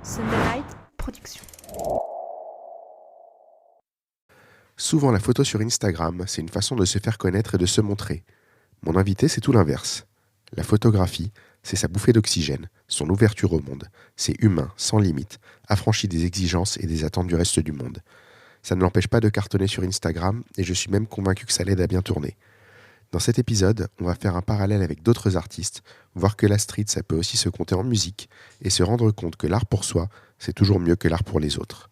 Sunderlight Productions. Souvent, la photo sur Instagram, c'est une façon de se faire connaître et de se montrer. Mon invité, c'est tout l'inverse. La photographie, c'est sa bouffée d'oxygène, son ouverture au monde. C'est humain, sans limite, affranchi des exigences et des attentes du reste du monde. Ça ne l'empêche pas de cartonner sur Instagram et je suis même convaincu que ça l'aide à bien tourner. Dans cet épisode, on va faire un parallèle avec d'autres artistes, voir que la street, ça peut aussi se compter en musique et se rendre compte que l'art pour soi, c'est toujours mieux que l'art pour les autres.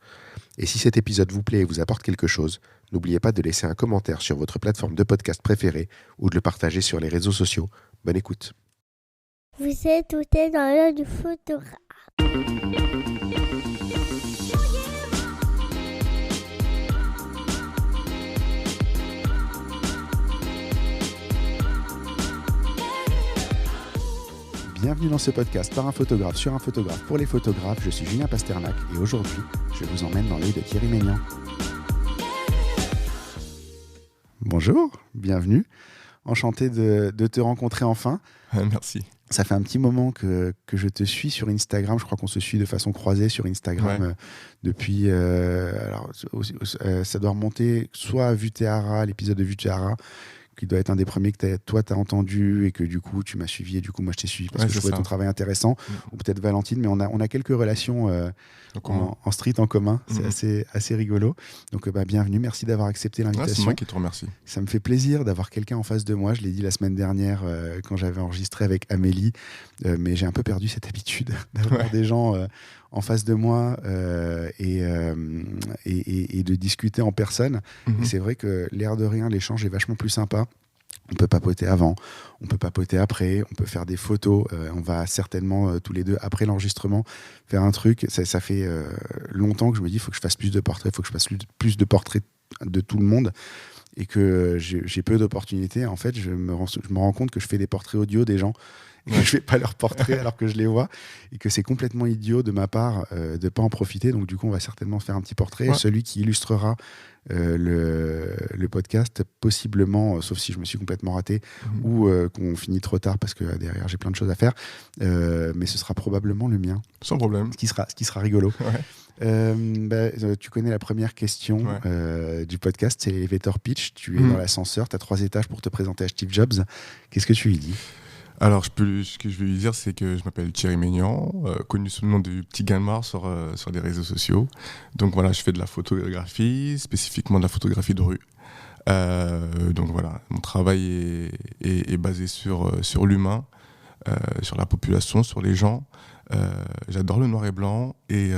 Et si cet épisode vous plaît et vous apporte quelque chose, n'oubliez pas de laisser un commentaire sur votre plateforme de podcast préférée ou de le partager sur les réseaux sociaux. Bonne écoute. Vous êtes tout est dans l'œil du photographe. Bienvenue dans ce podcast par un photographe sur un photographe pour les photographes. Je suis Julien Pasternak et aujourd'hui, je vous emmène dans l'œil de Thierry Ménian. Bonjour, bienvenue. Enchanté de te rencontrer enfin. Merci. Ça fait un petit moment que je te suis sur Instagram. Je crois qu'on se suit de façon croisée sur Instagram depuis... ça doit remonter soit à Vuteara, l'épisode de Vuteara, qui doit être un des premiers que toi t'as entendu et que du coup tu m'as suivi et du coup moi je t'ai suivi parce que je trouvais ton travail intéressant, ou peut-être Valentine, mais on a quelques relations en street en commun. C'est assez rigolo. Donc bienvenue, merci d'avoir accepté l'invitation. C'est moi qui te remercie. Ça me fait plaisir d'avoir quelqu'un en face de moi. Je l'ai dit la semaine dernière quand j'avais enregistré avec Amélie, mais j'ai un peu perdu cette habitude d'avoir des gens en face de moi et de discuter en personne. Et c'est vrai que l'air de rien, l'échange est vachement plus sympa. On peut papoter avant, on peut papoter après, on peut faire des photos. On va certainement tous les deux, après l'enregistrement, faire un truc. Ça fait longtemps que je me dis il faut que je fasse plus de portraits, il faut que je fasse plus de portraits de tout le monde. Et que j'ai peu d'opportunités. En fait, je me rends compte que je fais des portraits audio des gens et que je fais pas leurs portraits alors que je les vois, et que c'est complètement idiot de ma part de pas en profiter. Donc du coup, on va certainement faire un petit portrait. Ouais. Celui qui illustrera le podcast, possiblement, sauf si je me suis complètement raté ou qu'on finit trop tard parce que derrière j'ai plein de choses à faire, mais ce sera probablement le mien. Sans problème. Ce qui sera rigolo. Ouais. Tu connais la première question du podcast, c'est l'elevator pitch. Tu es dans l'ascenseur, tu as 3 étages pour te présenter à Steve Jobs. Qu'est-ce que tu lui dis ? Alors, ce que je vais lui dire, c'est que je m'appelle Thierry Ménian, connu sous le nom du Petit Galmar sur les réseaux sociaux. Donc voilà, je fais de la photographie, spécifiquement de la photographie de rue. Donc voilà, mon travail est basé sur l'humain, sur la population, sur les gens. J'adore le noir et blanc et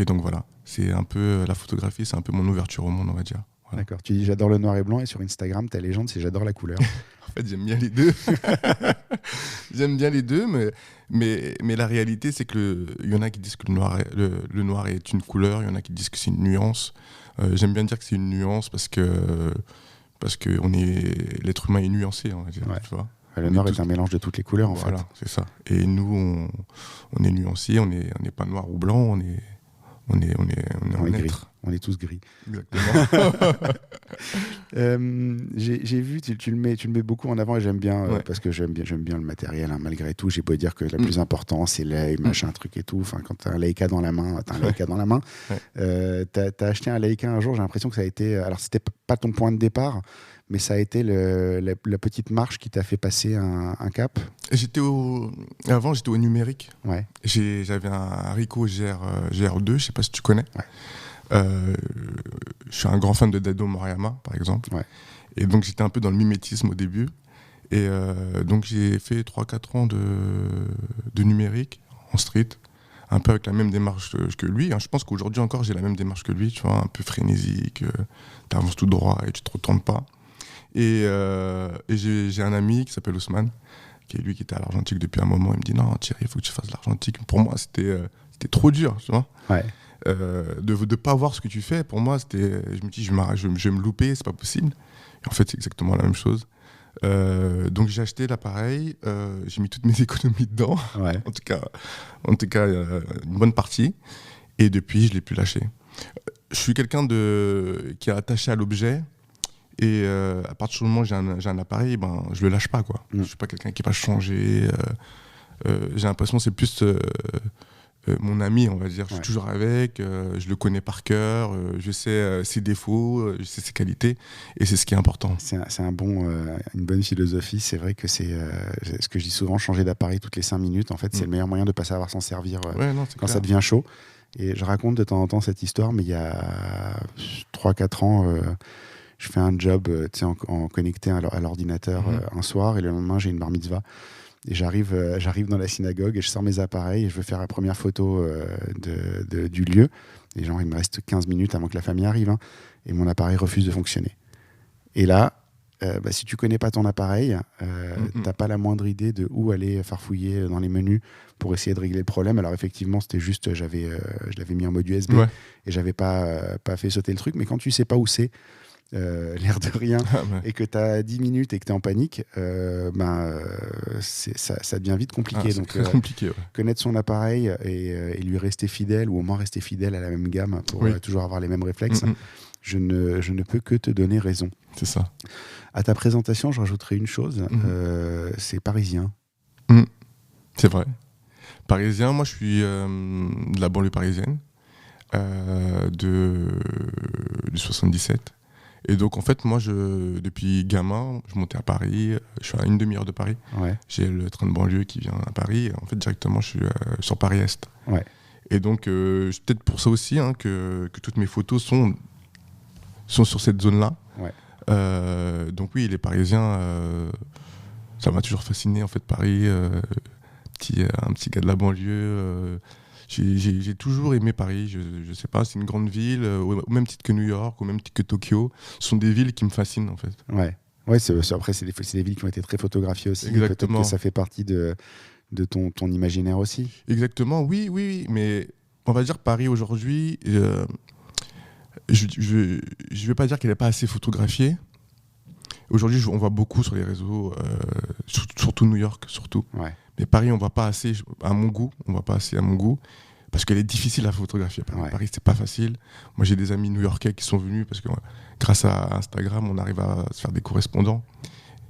donc voilà, c'est un peu la photographie, c'est un peu mon ouverture au monde, on va dire. Voilà. D'accord, tu dis j'adore le noir et blanc et sur Instagram ta légende c'est j'adore la couleur. En fait j'aime bien les deux. J'aime bien les deux, mais la réalité c'est que il y en a qui disent que le noir est une couleur, il y en a qui disent que c'est une nuance. J'aime bien dire que c'est une nuance parce que l'être humain est nuancé, on va dire, tu vois. Le noir est un mélange de toutes les couleurs, en fait. Voilà, c'est ça. Et nous, on est nuancés, on n'est pas noir ou blanc, on est gris. On est tous gris. Exactement. J'ai vu, tu le mets beaucoup en avant et j'aime bien, parce que j'aime bien le matériel, hein, malgré tout. J'ai beau dire que la plus importante, c'est l'œil, machin, truc et tout. Enfin, quand t'as un Leica dans la main, t'as un Leica dans la main. T'as acheté un Leica un jour, j'ai l'impression que ça a été... Alors, c'était pas ton point de départ, mais ça a été la petite marche qui t'a fait passer un cap. Avant, j'étais au numérique. Ouais. J'avais un Ricoh GR2, je sais pas si tu connais. Ouais. Je suis un grand fan de Dado Moriyama, par exemple. Ouais. Et donc, j'étais un peu dans le mimétisme au début. Et donc, j'ai fait 3-4 ans de numérique en street, un peu avec la même démarche que lui. Je pense qu'aujourd'hui encore, j'ai la même démarche que lui, tu vois, un peu frénésique. Tu avances tout droit et tu te retournes pas. Et j'ai un ami qui s'appelle Ousmane, qui est lui qui était à l'argentique depuis un moment. Il me dit non Thierry, il faut que tu fasses l'argentique. Pour moi c'était trop dur, tu vois. Ouais. De pas voir ce que tu fais, pour moi c'était, je me dis je vais me louper, c'est pas possible. Et en fait c'est exactement la même chose. Donc j'ai acheté l'appareil, j'ai mis toutes mes économies dedans, en tout cas une bonne partie, et depuis je l'ai plus lâché. Je suis quelqu'un qui est attaché à l'objet. Et à partir du moment où j'ai un appareil, je le lâche pas, quoi. Je suis pas quelqu'un qui va changer. J'ai l'impression que c'est plus mon ami, on va dire. Je suis toujours avec, je le connais par cœur, je sais ses défauts, je sais ses qualités, et c'est ce qui est important. C'est une bonne philosophie. C'est vrai que c'est ce que je dis souvent, changer d'appareil toutes les 5 minutes. En fait, c'est le meilleur moyen de ne pas savoir s'en servir quand ça devient chaud. Et je raconte de temps en temps cette histoire, mais il y a 3-4 ans, je fais un job en connecté à l'ordinateur un soir, et le lendemain, j'ai une bar mitzvah. Et j'arrive dans la synagogue et je sors mes appareils et je veux faire la première photo du lieu. Et genre, il me reste 15 minutes avant que la famille arrive. Et mon appareil refuse de fonctionner. Et là, si tu connais pas ton appareil, t'as pas la moindre idée de où aller farfouiller dans les menus pour essayer de régler le problème. Alors effectivement, c'était juste, je l'avais mis en mode USB et j'avais pas fait sauter le truc. Mais quand tu sais pas où c'est, l'air de rien, et que tu as 10 minutes et que tu es en panique, ça devient vite compliqué. Donc, compliqué, connaître son appareil et lui rester fidèle, ou au moins rester fidèle à la même gamme pour toujours avoir les mêmes réflexes, je ne peux que te donner raison. C'est ça. À ta présentation, je rajouterai une chose, c'est parisien. C'est vrai. Parisien, moi je suis de la banlieue parisienne, du 77. Et donc, en fait, moi, depuis gamin, je montais à Paris. Je suis à une demi-heure de Paris. J'ai le train de banlieue qui vient à Paris. Et en fait, directement, je suis sur Paris-Est. Et donc, c'est peut-être pour ça aussi que toutes mes photos sont sur cette zone-là. Donc oui, les Parisiens, ça m'a toujours fasciné, en fait, Paris. Un petit gars de la banlieue... J'ai toujours aimé Paris, je sais pas, c'est une grande ville, au même titre que New York, au même titre que Tokyo. Ce sont des villes qui me fascinent en fait. Après, c'est des villes qui ont été très photographiées aussi. Exactement. Peut-être que ça fait partie de ton imaginaire aussi. Exactement, oui, mais on va dire Paris aujourd'hui, je vais pas dire qu'elle n'est pas assez photographiée. Aujourd'hui, on voit beaucoup sur les réseaux, surtout New York, surtout. Mais Paris, on voit pas assez, à mon goût, parce qu'elle est difficile à photographier. Paris, c'est pas facile. Moi, j'ai des amis new-yorkais qui sont venus parce que grâce à Instagram, on arrive à se faire des correspondants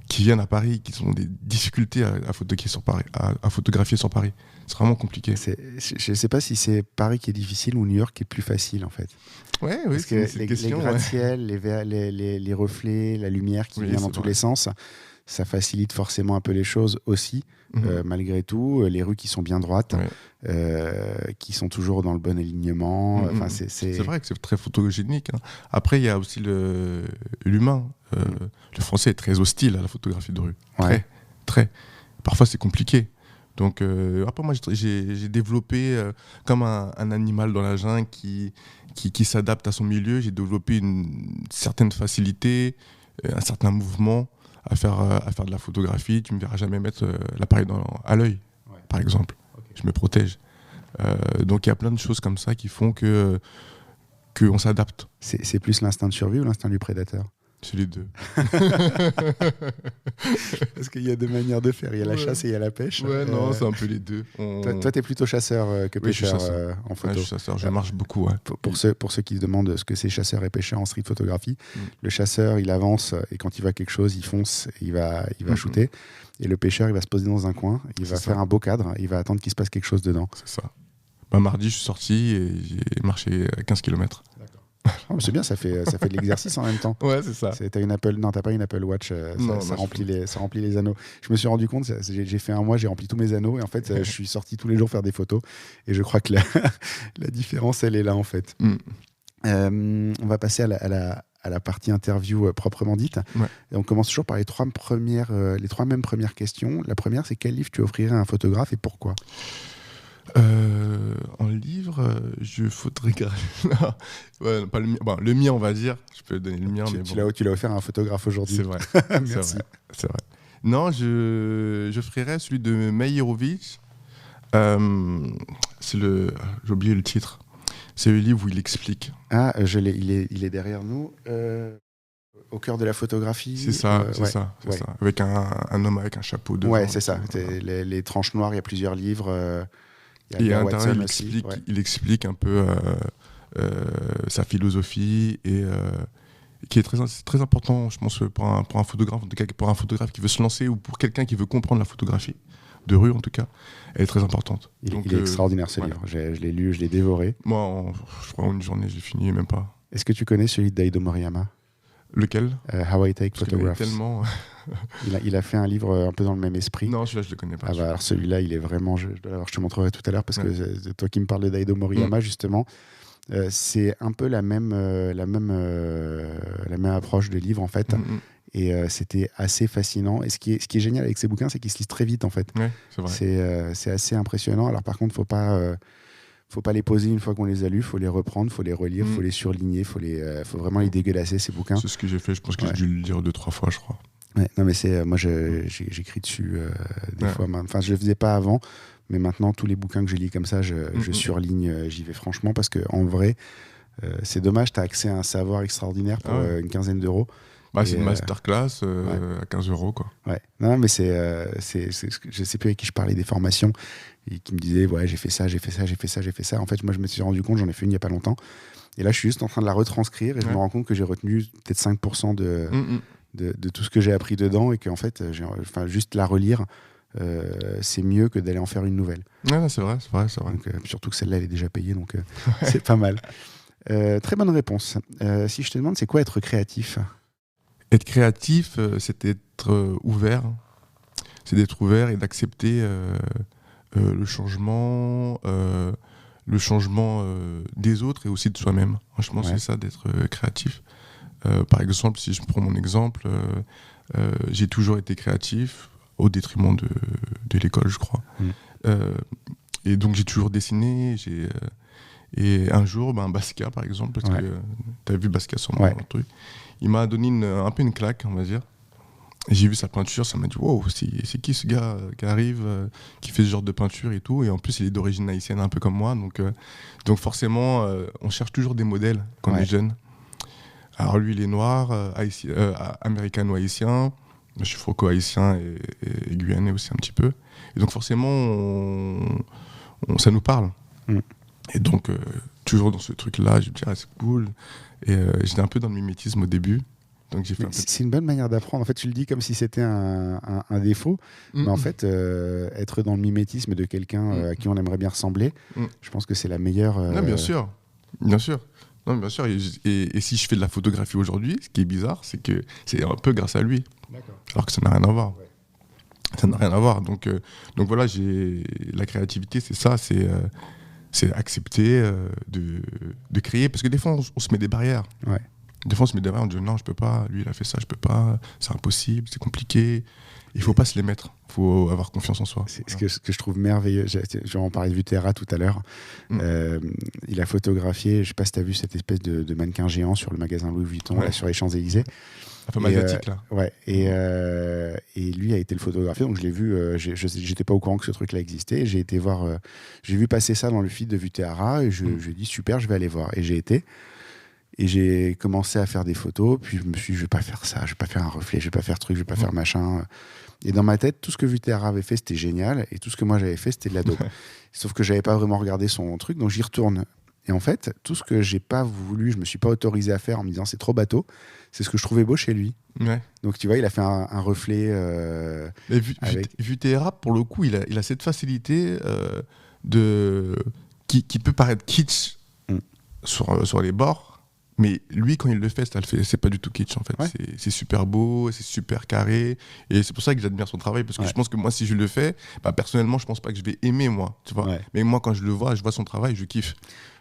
qui viennent à Paris, qui ont des difficultés à photographier sur Paris. C'est vraiment compliqué. Je sais pas si c'est Paris qui est difficile ou New York qui est plus facile en fait. Oui, parce que les gratte-ciel, les reflets, la lumière qui vient dans tous les sens, ça facilite forcément un peu les choses aussi. Malgré tout, les rues qui sont bien droites, qui sont toujours dans le bon alignement. C'est vrai que c'est très photogénique. Après, il y a aussi l'humain. Le français est très hostile à la photographie de rue. Très. Parfois, c'est compliqué. Donc, après, moi, j'ai développé comme un animal dans la jungle qui s'adapte à son milieu. J'ai développé une certaine facilité, un certain mouvement à faire de la photographie. Tu ne me verras jamais mettre l'appareil à l'œil, par exemple. Je me protège. Donc il y a plein de choses comme ça qui font qu'on s'adapte. C'est plus l'instinct de survie ou l'instinct du prédateur ? C'est les deux. Parce qu'il y a deux manières de faire. Il y a la chasse et il y a la pêche. Non, c'est un peu les deux. Toi, tu es plutôt chasseur que pêcheur en photo. Je suis chasseur, je marche beaucoup. Pour ceux qui se demandent ce que c'est chasseur et pêcheur en street photographie, le chasseur, il avance et quand il voit quelque chose, il fonce, il va shooter. Et le pêcheur, il va se poser dans un coin, il va faire un beau cadre, il va attendre qu'il se passe quelque chose dedans. C'est ça. Mardi, je suis sorti et j'ai marché 15 km. C'est bien, ça fait de l'exercice en même temps. Ouais, c'est ça. T'as une Apple, non, t'as pas une Apple Watch. Ça remplit les anneaux. Je me suis rendu compte, j'ai fait un mois, j'ai rempli tous mes anneaux et en fait, je suis sorti tous les jours faire des photos et je crois que la différence, elle est là en fait. On va passer à la partie interview proprement dite. Et on commence toujours par les trois mêmes premières questions. La première, c'est quel livre tu offrirais à un photographe et pourquoi ? En livre, je photographe. Pas le mien. Bon, le mien, on va dire. Je peux donner le mien. Tu l'as offert à un photographe aujourd'hui. C'est vrai. Merci. C'est vrai. Non, je ferais celui de Meyerowitz. J'ai oublié le titre. C'est le livre où il explique. Ah, il est derrière nous. Au cœur de la photographie. C'est ça. Avec un homme avec un chapeau devant. Ouais, c'est ça. Les tranches noires, il y a plusieurs livres. Et à l'intérieur, il explique un peu sa philosophie et qui est très important, je pense, pour un photographe, en tout cas pour un photographe qui veut se lancer ou pour quelqu'un qui veut comprendre la photographie. de rue en tout cas, elle est très importante. Il est extraordinaire ce livre, je l'ai lu, je l'ai dévoré. Moi, je crois en une journée, j'ai fini, même pas. Est-ce que tu connais celui d'Aido Moriyama? Lequel? How I Take Photographs. Tellement... il a fait un livre un peu dans le même esprit. Non, celui-là, je le connais pas. Alors celui-là, il est vraiment... Je te montrerai tout à l'heure, parce que c'est toi qui me parles d'Aido Moriyama, justement. C'est un peu la même approche de livre, en fait. Et c'était assez fascinant. Et ce qui est génial avec ces bouquins, c'est qu'ils se lisent très vite, en fait. Ouais, c'est vrai. C'est assez impressionnant. Alors par contre, faut pas les poser une fois qu'on les a lus, faut les reprendre, faut les relire, faut les surligner, faut vraiment les dégueulasser, ces bouquins. C'est ce que j'ai fait, je pense que j'ai dû le lire 2-3 fois, je crois. Ouais, non mais moi j'écris dessus des fois, enfin je le faisais pas avant, mais maintenant tous les bouquins que je lis comme ça, je surligne, j'y vais franchement, parce que en vrai, c'est dommage, tu as accès à un savoir extraordinaire pour une quinzaine d'euros. C'est une masterclass à 15 €, quoi. Ouais. Non, mais je sais plus avec qui je parlais des formations et qui me disait j'ai fait ça. En fait, moi, je me suis rendu compte, j'en ai fait une il y a pas longtemps. Et là, je suis juste en train de la retranscrire et je me rends compte que j'ai retenu peut-être 5% de tout ce que j'ai appris dedans, et qu'en fait, juste la relire, c'est mieux que d'aller en faire une nouvelle. Ouais, c'est vrai. Donc, surtout que celle-là, elle est déjà payée, donc c'est pas mal. Très bonne réponse. Si je te demande, c'est quoi être créatif ? Être créatif, c'est d'être ouvert. C'est d'être ouvert et d'accepter le changement des autres et aussi de soi-même. Franchement, c'est ça, d'être créatif. Par exemple, si je prends mon exemple, j'ai toujours été créatif au détriment de l'école, je crois. Et donc, j'ai toujours dessiné. Et un jour, Basquiat, par exemple, parce que tu as vu Basquiat sur mon truc, il m'a donné un peu une claque, on va dire. Et j'ai vu sa peinture, ça m'a dit wow, c'est qui ce gars qui arrive, qui fait ce genre de peinture et tout. Et en plus, il est d'origine haïtienne, un peu comme moi. Donc forcément, on cherche toujours des modèles quand on est jeune. Alors lui, il est noir, américano-haïtien. Je suis franco-haïtien et guyanais aussi un petit peu. Et donc forcément, ça nous parle. Et donc, toujours dans ce truc-là, je me dis, c'est cool. Et j'étais un peu dans le mimétisme au début. Donc j'ai fait c'est une bonne manière d'apprendre. En fait, tu le dis comme si c'était un défaut. Mais en fait, être dans le mimétisme de quelqu'un à qui on aimerait bien ressembler, je pense que c'est la meilleure... Non, bien sûr. Bien sûr. Non, bien sûr. Et si je fais de la photographie aujourd'hui, ce qui est bizarre, c'est que c'est un peu grâce à lui. D'accord. Alors que ça n'a rien à voir. Ça n'a rien à voir. Donc voilà, la créativité, c'est ça. C'est accepter de créer. Parce que des fois, on se met des barrières. Des fois, on se met des barrières, on dit non, je peux pas. Lui, il a fait ça, je peux pas. C'est impossible, c'est compliqué. Il faut pas se les mettre. Il faut avoir confiance en soi. Ce que je trouve merveilleux, on parlait de Vutera tout à l'heure. Il a photographié, je sais pas si tu as vu cette espèce de mannequin géant sur le magasin Louis Vuitton, là, sur les Champs-Élysées. Un peu magnétique, là. Ouais. Et lui a été le photographié, donc je l'ai vu. J'étais pas au courant que ce truc-là existait. J'ai été voir. J'ai vu passer ça dans le feed de Vutera et je lui ai dit super, je vais aller voir. Et j'ai été. Et j'ai commencé à faire des photos. Puis je me suis dit, je vais pas faire ça, je vais pas faire un reflet, je vais pas faire truc, je vais pas faire machin. Et dans ma tête, tout ce que Vutera avait fait, c'était génial. Et tout ce que moi j'avais fait, c'était de la dope. Sauf que j'avais pas vraiment regardé son truc, donc j'y retourne. Et en fait, tout ce que j'ai pas voulu, je me suis pas autorisé à faire en me disant c'est trop bateau, c'est ce que je trouvais beau chez lui. Donc tu vois, il a fait un reflet. Vutera, pour le coup, il a cette facilité qui peut paraître kitsch sur les bords. Mais lui, quand il le fait, c'est pas du tout kitsch en fait. C'est super beau, c'est super carré. Et c'est pour ça que j'admire son travail. Parce que je pense que moi, si je le fais, personnellement, je pense pas que je vais aimer moi. Tu vois. Mais moi, quand je le vois, je vois son travail, je kiffe.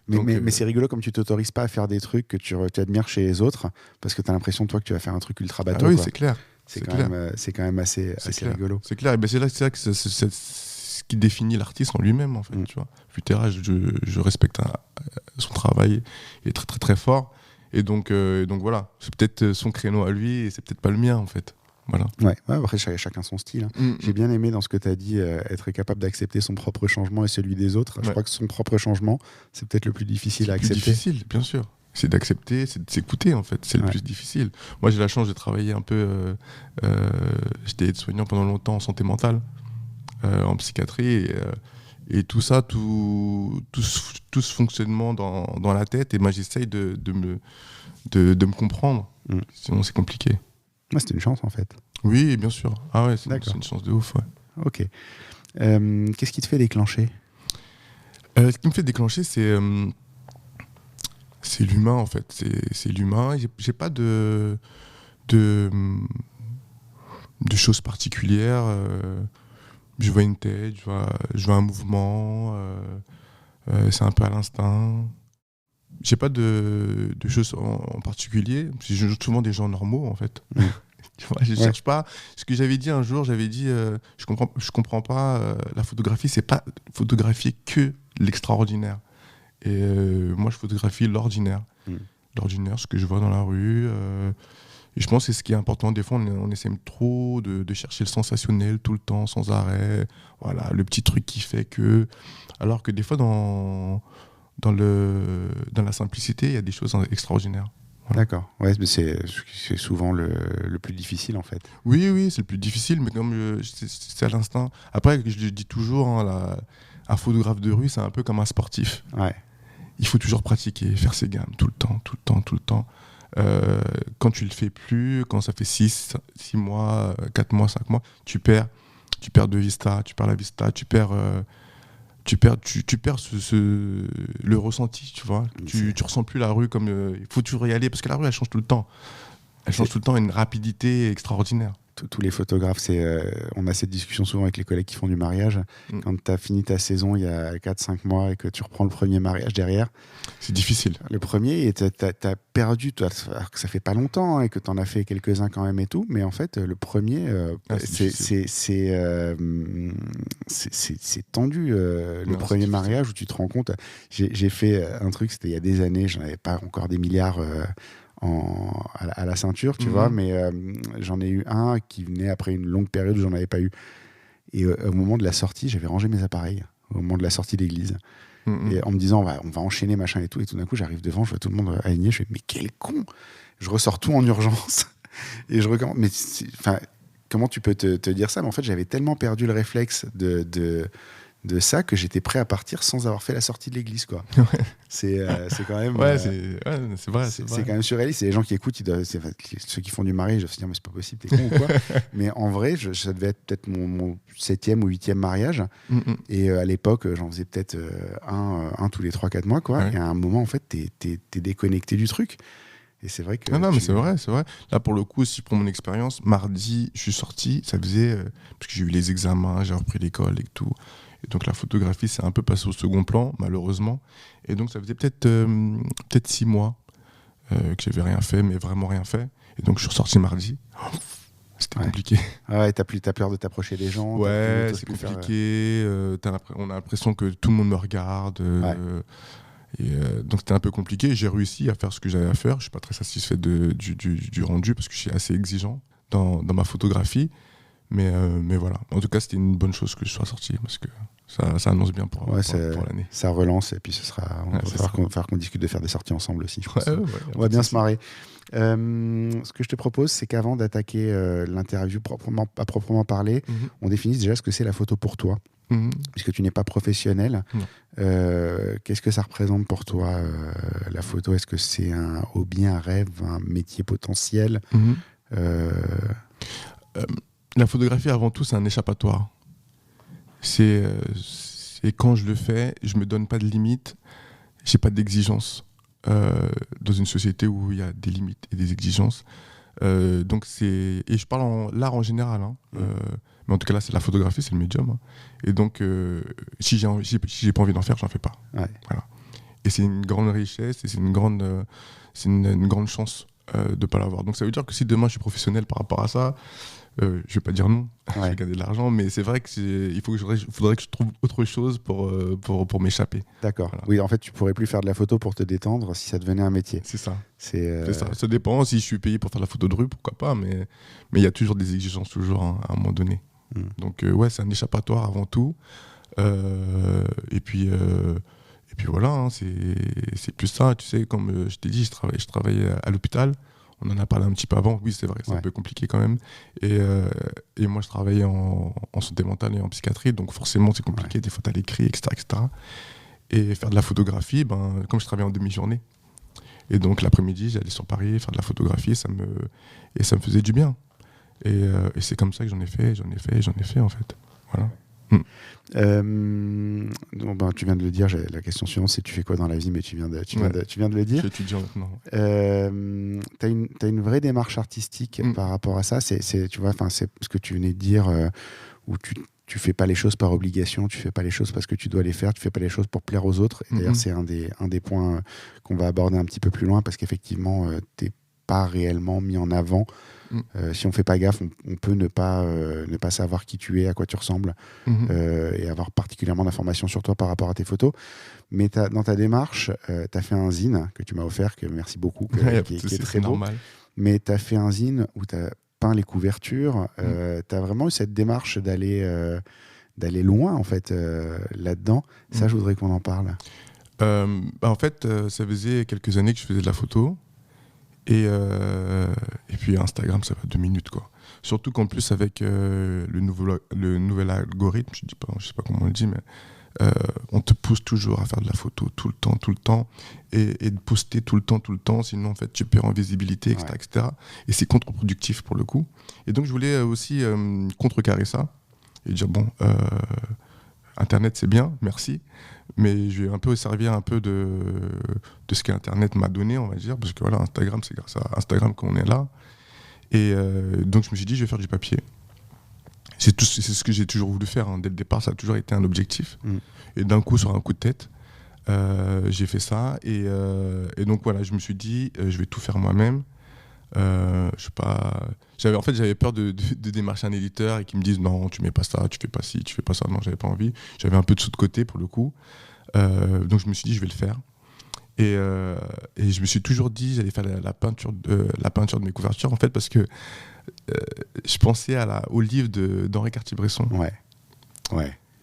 Mais c'est rigolo comme tu t'autorises pas à faire des trucs que tu admires chez les autres. Parce que tu as l'impression, toi, que tu vas faire un truc ultra bateau. Ah oui, c'est clair. C'est quand même assez rigolo. C'est clair. Et c'est là que c'est ce qui définit l'artiste en lui-même en fait. Tu vois. Vutera, je respecte son travail. Il est très très très fort. Et donc voilà, c'est peut-être son créneau à lui et c'est peut-être pas le mien en fait. Voilà. Après chacun son style. J'ai bien aimé dans ce que tu as dit, être capable d'accepter son propre changement et celui des autres. Je crois que son propre changement, c'est peut-être le plus difficile à accepter. C'est difficile, bien sûr. C'est d'accepter, c'est de s'écouter en fait. C'est le plus difficile. Moi j'ai la chance de travailler un peu. J'étais aide-soignant pendant longtemps en santé mentale, en psychiatrie. Et tout ça, tout ce fonctionnement dans la tête, et moi j'essaye de me comprendre. Sinon c'est compliqué. C'était une chance en fait. Oui, bien sûr. Ah ouais, c'est une chance de ouf. Ouais. Ok. Qu'est-ce qui te fait déclencher ? Ce qui me fait déclencher, c'est l'humain, en fait. C'est l'humain. J'ai pas de choses particulières. Je vois une tête, je vois un mouvement. C'est un peu à l'instinct. J'ai pas de choses en particulier. Je joue souvent des gens normaux, en fait. Tu vois, je cherche pas. Ce que j'avais dit un jour, je comprends pas. La photographie, c'est pas photographier que l'extraordinaire. Et moi, je photographie l'ordinaire. L'ordinaire, ce que je vois dans la rue. Et je pense que c'est ce qui est important. Des fois, on essaie trop de chercher le sensationnel tout le temps, sans arrêt. Voilà, le petit truc qui fait que. Alors que des fois, dans la simplicité, il y a des choses extraordinaires. Voilà. D'accord. Ouais, mais c'est souvent le plus difficile, en fait. Oui, c'est le plus difficile, mais comme c'est à l'instinct. Après, je le dis toujours, hein, un photographe de rue, c'est un peu comme un sportif. Ouais. Il faut toujours pratiquer, faire ses gammes, tout le temps. Quand tu le fais plus, quand ça fait 6 mois, 4 mois, 5 mois, tu perds de vista, tu perds la vista, tu perds le ressenti, tu vois. Tu ressens plus la rue comme il faut toujours y aller parce que la rue elle change tout le temps. Elle change tout le temps à une rapidité extraordinaire. Tous les photographes, on a cette discussion souvent avec les collègues qui font du mariage. Quand tu as fini ta saison il y a 4-5 mois et que tu reprends le premier mariage derrière, c'est difficile. Le premier, et tu as perdu, toi, alors que ça fait pas longtemps et que tu en as fait quelques-uns quand même et tout, mais en fait, le premier, c'est tendu. Le premier mariage où tu te rends compte. J'ai fait un truc, c'était il y a des années, j'en avais pas encore des milliards. À la ceinture, tu vois, mais j'en ai eu un qui venait après une longue période où j'en avais pas eu. Et au moment de la sortie, j'avais rangé mes appareils, au moment de la sortie d'église. Et en me disant, on va enchaîner, machin et tout d'un coup, j'arrive devant, je vois tout le monde aligné, je fais, mais quel con! Je ressors tout en urgence. Et je recommence. Mais comment tu peux te dire ça? Mais en fait, j'avais tellement perdu le réflexe de ça que j'étais prêt à partir sans avoir fait la sortie de l'église, quoi. Ouais. C'est quand même c'est vrai. C'est quand même surréaliste. Et les gens qui écoutent, ceux qui font du mariage, ils doivent se dire mais c'est pas possible, t'es con ou quoi. Mais en vrai, ça devait être peut-être mon 7e ou 8e mariage. Et à l'époque, j'en faisais peut-être un tous les 3-4 mois, quoi. Ouais. Et à un moment, en fait, t'es déconnecté du truc. Et c'est vrai que mais c'est vrai. Là, pour le coup, aussi pour mon expérience, mardi, je suis sorti, ça faisait parce que j'ai eu les examens, j'ai repris l'école et tout. Et donc la photographie, c'est un peu passé au second plan, malheureusement. Et donc ça faisait peut-être 6 mois que j'avais rien fait, mais vraiment rien fait. Et donc je suis ressorti mardi. C'était compliqué. Ah ouais, t'as peur de t'approcher des gens. Ouais, c'est compliqué. On a l'impression que tout le monde me regarde. Donc c'était un peu compliqué. J'ai réussi à faire ce que j'avais à faire. Je suis pas très satisfait du rendu parce que je suis assez exigeant dans ma photographie. Mais voilà. En tout cas, c'était une bonne chose que je sois sorti parce que ça annonce bien pour l'année. Ça relance et puis on va falloir qu'on discute de faire des sorties ensemble aussi. Je pense. On va bien se marrer. Ce que je te propose, c'est qu'avant d'attaquer l'interview à proprement parler, on définisse déjà ce que c'est la photo pour toi. Puisque tu n'es pas professionnel, qu'est-ce que ça représente pour toi, la photo? Est-ce que c'est un hobby, un rêve, un métier potentiel? La photographie, avant tout, c'est un échappatoire. C'est quand je le fais, je me donne pas de limites, j'ai pas d'exigences. Dans une société où il y a des limites et des exigences. Donc et je parle l'art en général, mais en tout cas là c'est la photographie, c'est le médium. Et donc si j'ai pas envie d'en faire, j'en fais pas. Ouais. Voilà. Et c'est une grande richesse et c'est une grande chance de pas l'avoir. Donc ça veut dire que si demain je suis professionnel par rapport à ça, je vais pas dire non, je vais gagner de l'argent, mais c'est vrai qu'il faudrait que je trouve autre chose pour m'échapper. D'accord. Voilà. Oui, en fait, tu pourrais plus faire de la photo pour te détendre si ça devenait un métier. C'est ça. C'est ça. Ça dépend. Si je suis payé pour faire de la photo de rue, pourquoi pas, mais il y a toujours des exigences, toujours à un moment donné. Donc c'est un échappatoire avant tout. Et puis voilà, c'est plus ça. Tu sais, comme je t'ai dit, je travaillais à l'hôpital. On en a parlé un petit peu avant. Oui, c'est vrai, c'est un peu compliqué quand même. Et moi, je travaillais en santé mentale et en psychiatrie, donc forcément, c'est compliqué. Des fois, t'as l'écrit, etc. Et faire de la photographie, comme je travaillais en demi-journée. Et donc, l'après-midi, j'allais sur Paris faire de la photographie, ça me faisait du bien. Et c'est comme ça que j'en ai fait, en fait. Voilà. Donc, tu viens de le dire, la question suivante, c'est tu fais quoi dans la vie, mais tu viens de le dire. Je suis étudiant maintenant. T'as une vraie démarche artistique par rapport à ça. Tu vois, c'est ce que tu venais de dire, où tu fais pas les choses par obligation, tu fais pas les choses parce que tu dois les faire, tu fais pas les choses pour plaire aux autres. Et d'ailleurs, c'est un des points qu'on va aborder un petit peu plus loin, parce qu'effectivement, t'es pas réellement mis en avant. Si on fait pas gaffe, on peut ne pas savoir qui tu es, à quoi tu ressembles, et avoir particulièrement d'informations sur toi par rapport à tes photos. Mais dans ta démarche, tu as fait un zine que tu m'as offert, que merci beaucoup, qui est très beau. Normal. Mais tu as fait un zine où tu as peint les couvertures. Tu as vraiment eu cette démarche d'aller loin, en fait, là-dedans. Ça, je voudrais qu'on en parle. En fait, ça faisait quelques années que je faisais de la photo. Et puis Instagram, ça va 2 minutes, quoi. Surtout qu'en plus, avec le nouvel algorithme, je sais pas comment on le dit, mais on te pousse toujours à faire de la photo tout le temps, et de poster tout le temps, sinon en fait tu perds en visibilité, etc., etc. Et c'est contre-productif pour le coup. Et donc je voulais aussi contrecarrer ça et dire bon, Internet c'est bien, merci, mais je vais un peu servir un peu de ce qu'Internet m'a donné, on va dire, parce que voilà, Instagram, c'est grâce à Instagram qu'on est là. Et donc je me suis dit, je vais faire du papier. C'est ce que j'ai toujours voulu faire, hein. Dès le départ, ça a toujours été un objectif. Et d'un coup, sur un coup de tête, j'ai fait ça. Et donc voilà, je me suis dit, je vais tout faire moi-même. Je sais pas. J'avais peur de démarcher un éditeur et qu'ils me disent non, tu mets pas ça, tu fais pas ci, tu fais pas ça. Non, j'avais pas envie. J'avais un peu de sous de côté pour le coup. Donc je me suis dit, je vais le faire. Et je me suis toujours dit, j'allais faire la peinture de mes couvertures, en fait, parce que je pensais au livre d'Henri Cartier-Bresson. Ouais.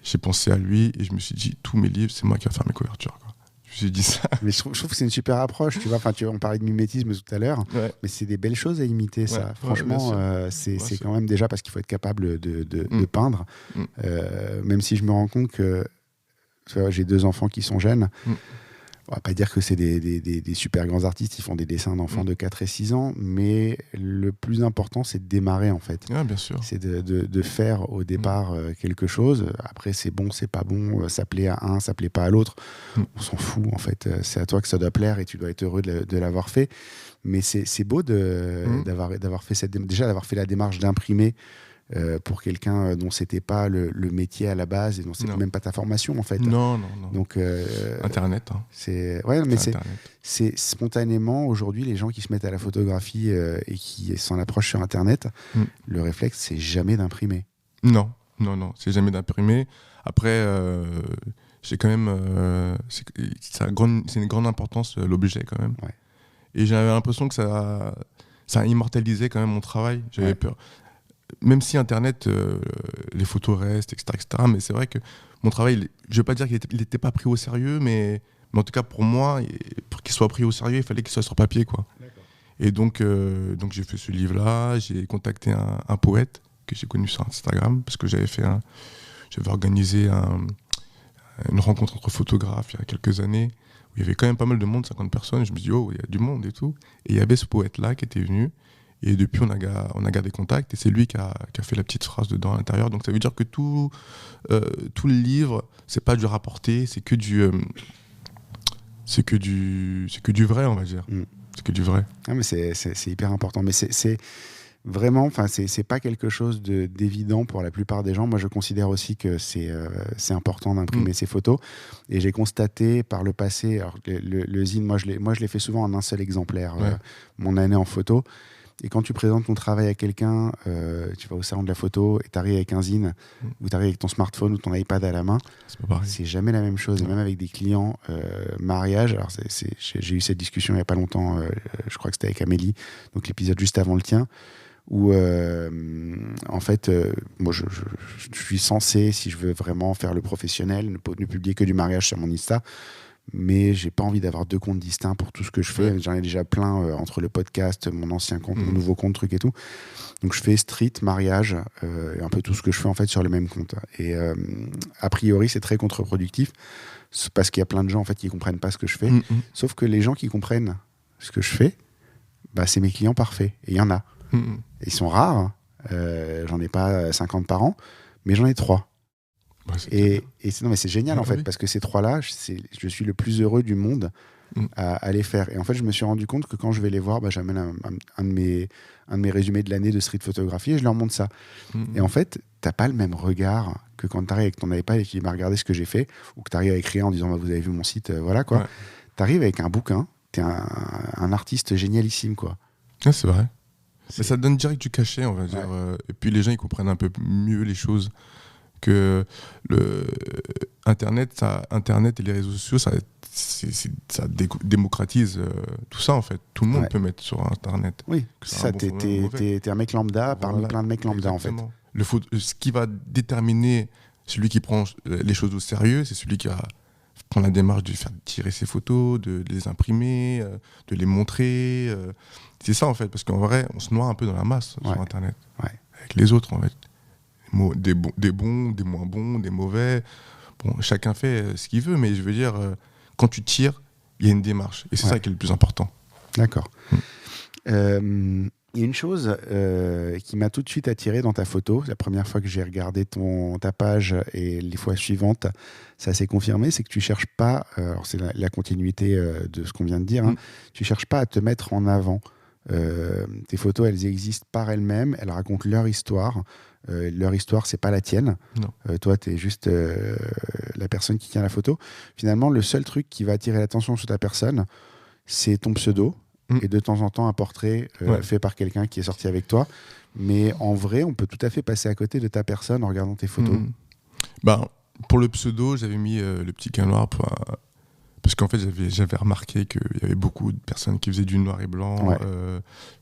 J'ai pensé à lui et je me suis dit, tous mes livres, c'est moi qui vais faire mes couvertures, quoi. Je me suis dit ça. Mais je trouve que c'est une super approche, tu vois. Enfin, on parlait de mimétisme tout à l'heure, mais c'est des belles choses à imiter, ça. Franchement, c'est quand même déjà parce qu'il faut être capable de peindre. Même si je me rends compte que tu vois, j'ai 2 enfants qui sont jeunes. On va pas dire que c'est des super grands artistes, ils font des dessins d'enfants de 4 et 6 ans, mais le plus important, c'est de démarrer, en fait. Bien sûr. C'est de faire au départ quelque chose. Après, c'est bon, c'est pas bon, ça plaît à un, ça plaît pas à l'autre. On s'en fout, en fait. C'est à toi que ça doit plaire et tu dois être heureux de l'avoir fait. Mais c'est beau d'avoir fait d'avoir fait la démarche d'imprimer pour quelqu'un dont c'était pas le métier à la base et dont c'était même pas ta formation, en fait. Non. Donc Internet. C'est spontanément aujourd'hui les gens qui se mettent à la photographie et qui s'en approchent sur Internet, le réflexe c'est jamais d'imprimer. Non, c'est jamais d'imprimer. Après, j'ai quand même, c'est une grande importance l'objet quand même. Et j'avais l'impression que ça a immortalisé quand même mon travail. J'avais peur. Même si Internet, les photos restent, etc., mais c'est vrai que mon travail, je ne veux pas dire qu'il n'était pas pris au sérieux, mais en tout cas pour moi, pour qu'il soit pris au sérieux, il fallait qu'il soit sur papier, quoi. Et donc j'ai fait ce livre-là, j'ai contacté un poète que j'ai connu sur Instagram, parce que j'avais organisé une rencontre entre photographes il y a quelques années, où il y avait quand même pas mal de monde, 50 personnes, et je me suis dit, oh, il y a du monde et tout. Et il y avait ce poète-là qui était venu. Et depuis, on a gardé contact, et c'est lui qui a fait la petite phrase dedans à l'intérieur. Donc ça veut dire que tout le livre, c'est pas du rapporté, c'est que du vrai, on va dire. C'est que du vrai. Mais c'est hyper important. Mais c'est vraiment, enfin, c'est pas quelque chose d'évident pour la plupart des gens. Moi, je considère aussi que c'est important d'imprimer ses photos. Et j'ai constaté par le passé, alors le zine, moi je l'ai fait souvent en un seul exemplaire, mon année en photo. Et quand tu présentes ton travail à quelqu'un, tu vas au salon de la photo et tu arrives avec un zine ou tu arrives avec ton smartphone ou ton iPad à la main, c'est jamais la même chose. Et même avec des clients mariage, alors j'ai eu cette discussion il n'y a pas longtemps, je crois que c'était avec Amélie, donc l'épisode juste avant le tien, où en fait, moi je suis censé, si je veux vraiment faire le professionnel, ne publier que du mariage sur mon Insta. Mais j'ai pas envie d'avoir 2 comptes distincts pour tout ce que je fais. J'en ai déjà plein entre le podcast, mon ancien compte, mon nouveau compte, truc et tout. Donc je fais street, mariage, et un peu tout ce que je fais en fait sur le même compte. Et a priori, c'est très contre-productif parce qu'il y a plein de gens en fait qui comprennent pas ce que je fais. Sauf que les gens qui comprennent ce que je fais, bah, c'est mes clients parfaits. Et il y en a. Ils sont rares. J'en ai pas 50 par an, mais j'en ai 3. Non, mais c'est génial, en fait, parce que ces 3-là, je suis le plus heureux du monde à les faire. Et en fait, je me suis rendu compte que quand je vais les voir, j'amène un de mes résumés de l'année de street photographie et je leur montre ça. Et en fait, t'as pas le même regard que quand t'arrives avec ton iPad et que tu dis regardez ce que j'ai fait, ou que t'arrives à écrire en disant vous avez vu mon site, voilà quoi. Ouais. T'arrives avec un bouquin, t'es un artiste génialissime, quoi. Ouais, c'est vrai. Mais ça donne direct du cachet, on va dire. Et puis les gens, ils comprennent un peu mieux les choses. Que Internet et les réseaux sociaux, ça démocratise tout ça, en fait. Tout le monde peut mettre sur Internet. Oui, c'est ça. T'es un mec lambda parmi plein de mecs lambda, exactement. En fait. Ce qui va déterminer celui qui prend les choses au sérieux, c'est celui qui va prendre la démarche de faire tirer ses photos, de les imprimer, de les montrer. C'est ça, en fait, parce qu'en vrai, on se noie un peu dans la masse sur Internet. Avec les autres, en fait. Des bons, des moins bons, des mauvais. Bon, chacun fait ce qu'il veut, mais je veux dire, quand tu tires, il y a une démarche. Et c'est ça qui est le plus important. D'accord. Il y a une chose qui m'a tout de suite attiré dans ta photo. La première fois que j'ai regardé ta page et les fois suivantes, ça s'est confirmé, c'est que tu cherches pas, alors c'est la continuité de ce qu'on vient de dire, tu cherches pas à te mettre en avant. Tes photos, elles existent par elles-mêmes, elles racontent leur histoire. Leur histoire, c'est pas la tienne. Toi, tu es juste la personne qui tient la photo. Finalement, le seul truc qui va attirer l'attention sur ta personne, c'est ton pseudo et de temps en temps un portrait fait par quelqu'un qui est sorti avec toi. Mais en vrai, on peut tout à fait passer à côté de ta personne en regardant tes photos. Pour le pseudo, j'avais mis le petit cas noir parce qu'en fait, j'avais remarqué qu'il y avait beaucoup de personnes qui faisaient du noir et blanc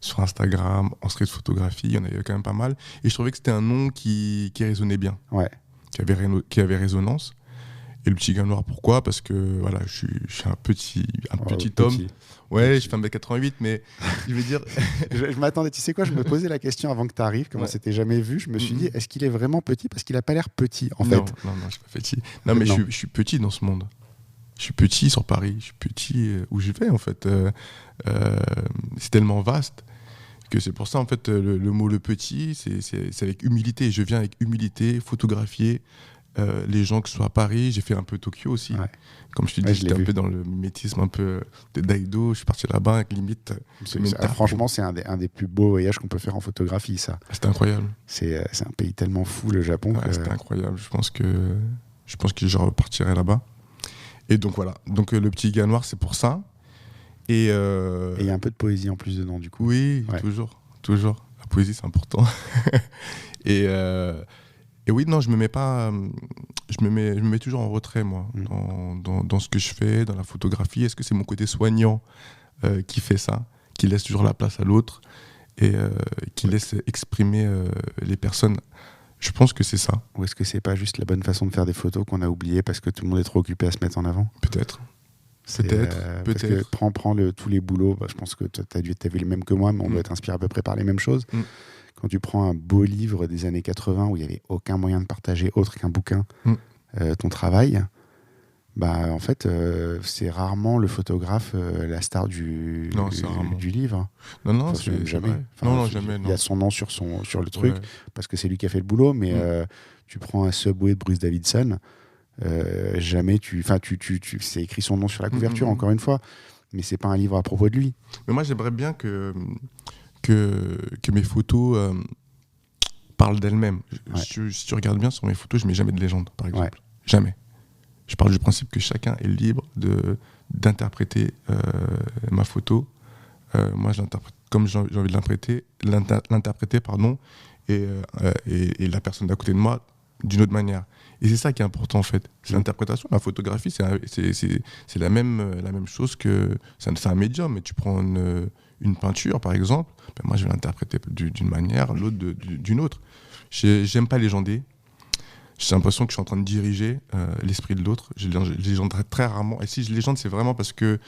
sur Instagram, en street photographie, il y en avait quand même pas mal. Et je trouvais que c'était un nom qui résonnait bien, qui avait résonance. Et le petit gars noir, pourquoi ? Parce que voilà, je suis un petit homme. Ouais, je fais 1m88, mais je veux dire... je m'attendais, tu sais quoi, je me posais la question avant que tu arrives, comme on s'était jamais vu, je me suis dit, est-ce qu'il est vraiment petit ? Parce qu'il n'a pas l'air petit, en fait. Non, je suis pas petit. Non, mais je suis petit dans ce monde. Je suis petit sur Paris, je suis petit où je vais en fait. C'est tellement vaste que c'est pour ça en fait le mot le petit, c'est avec humilité. Je viens avec humilité photographier les gens, que ce soit à Paris. J'ai fait un peu Tokyo aussi. Comme je te dis, j'étais un peu dans le mimétisme un peu de Daido. Je suis parti là-bas avec limite. Franchement, c'est un des plus beaux voyages qu'on peut faire en photographie, ça. C'était incroyable. C'est un pays tellement fou, le Japon. C'était incroyable. Je pense que je repartirai là-bas. Et donc voilà, donc le petit gars noir, c'est pour ça. Et il y a un peu de poésie en plus dedans, du coup. Oui, toujours. La poésie, c'est important. et oui, non, je me mets toujours en retrait, moi, dans ce que je fais, dans la photographie. Est-ce que c'est mon côté soignant qui fait ça, qui laisse toujours la place à l'autre et qui laisse exprimer les personnes? Je pense que c'est ça. Ou est-ce que c'est pas juste la bonne façon de faire des photos qu'on a oublié parce que tout le monde est trop occupé à se mettre en avant ? Peut-être. Parce que prends tous les boulots, je pense que tu as vu les mêmes que moi, mais on doit être inspiré à peu près par les mêmes choses. Quand tu prends un beau livre des années 80 où il n'y avait aucun moyen de partager autre qu'un bouquin ton travail, en fait, c'est rarement le photographe la star du livre. Non, c'est jamais. Jamais. Il y a son nom sur le truc parce que c'est lui qui a fait le boulot, mais tu prends un Subway de Bruce Davidson, jamais c'est écrit son nom sur la couverture, encore une fois, mais c'est pas un livre à propos de lui. Mais moi, j'aimerais bien que mes photos parlent d'elles-mêmes. Si tu regardes bien sur mes photos, je mets jamais de légende, par exemple. Jamais. Je parle du principe que chacun est libre d'interpréter ma photo. Moi, je l'interprète comme j'ai envie de l'interpréter, et la personne d'à côté de moi d'une autre manière. Et c'est ça qui est important, en fait. C'est l'interprétation. La photographie, c'est la même chose que... C'est un médium, mais tu prends une peinture, par exemple, moi, je vais l'interpréter d'une manière, l'autre d'une autre. J'aime pas légender. J'ai l'impression que je suis en train de diriger l'esprit de l'autre. Je légende très rarement. Et si je légende, c'est vraiment parce que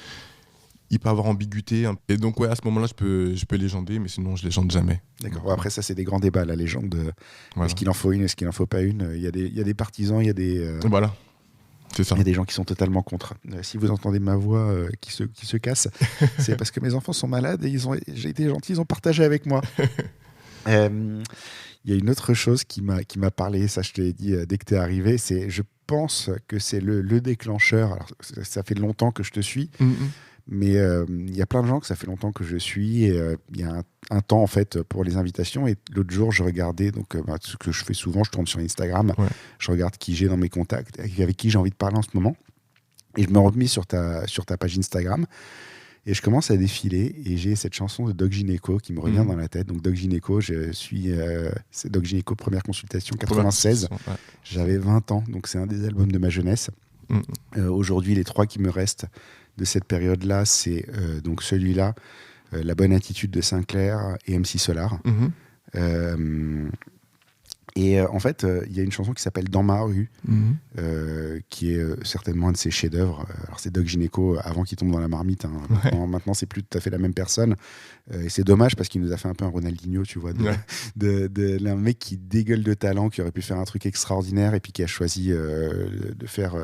il peut avoir ambiguïté. Et donc, à ce moment-là, je peux légender, mais sinon, je légende jamais. D'accord. Après, ça, c'est des grands débats, la légende. Est-ce qu'il en faut une, est-ce qu'il en faut pas une ? Il y a des partisans, il y a des... Voilà. C'est ça. Il y a des gens qui sont totalement contre. Si vous entendez ma voix qui se casse, c'est parce que mes enfants sont malades et j'ai été gentil, ils ont partagé avec moi. Il y a une autre chose qui m'a parlé, ça je te l'ai dit dès que tu es arrivé, je pense que c'est le déclencheur. Alors, ça fait longtemps que je te suis, mais il y a plein de gens que ça fait longtemps que je suis. Et il y a un temps en fait pour les invitations. Et l'autre jour, je regardais, donc ce que je fais souvent, je tourne sur Instagram, je regarde qui j'ai dans mes contacts, avec qui j'ai envie de parler en ce moment. Et je me remis sur ta page Instagram. Et je commence à défiler et j'ai cette chanson de Doc Gynéco qui me revient dans la tête. Donc Doc Gynéco, c'est Doc Gynéco, première consultation, 96. J'avais 20 ans, donc c'est un des albums de ma jeunesse. Aujourd'hui, les 3 qui me restent de cette période-là, c'est donc celui-là, La Bonne Attitude de Sinclair et MC Solar. Et en fait, il y a une chanson qui s'appelle Dans ma rue, qui est certainement un de ses chefs-d'œuvre. Alors, c'est Doc Gynéco avant qu'il tombe dans la marmite. Hein. Maintenant, c'est plus tout à fait la même personne. Et c'est dommage parce qu'il nous a fait un peu un Ronaldinho, tu vois, un mec qui dégueule de talent, qui aurait pu faire un truc extraordinaire et puis qui a choisi de faire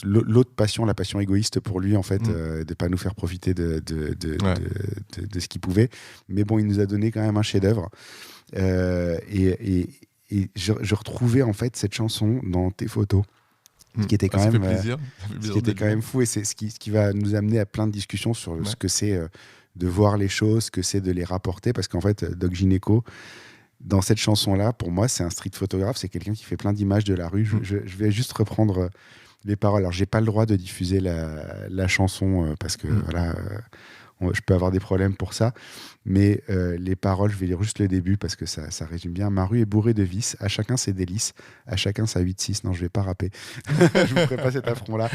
l'autre passion, la passion égoïste pour lui, en fait, de pas nous faire profiter de ce qu'il pouvait. Mais bon, il nous a donné quand même un chef-d'œuvre. Et je retrouvais en fait cette chanson dans tes photos, ce qui était quand même, ce qui était quand même fou, et c'est ce qui va nous amener à plein de discussions sur ce que c'est de voir les choses, ce que c'est de les rapporter, parce qu'en fait, Doc Gynéco, dans cette chanson-là, pour moi, c'est un street photographe, c'est quelqu'un qui fait plein d'images de la rue. Je vais juste reprendre les paroles. Alors, j'ai pas le droit de diffuser la chanson parce que voilà. Je peux avoir des problèmes pour ça, mais les paroles, je vais lire juste le début parce que ça résume bien. Ma rue est bourrée de vices, à chacun ses délices, à chacun sa 8-6. Non, je vais pas rapper. Je ne ferai pas cet affront-là.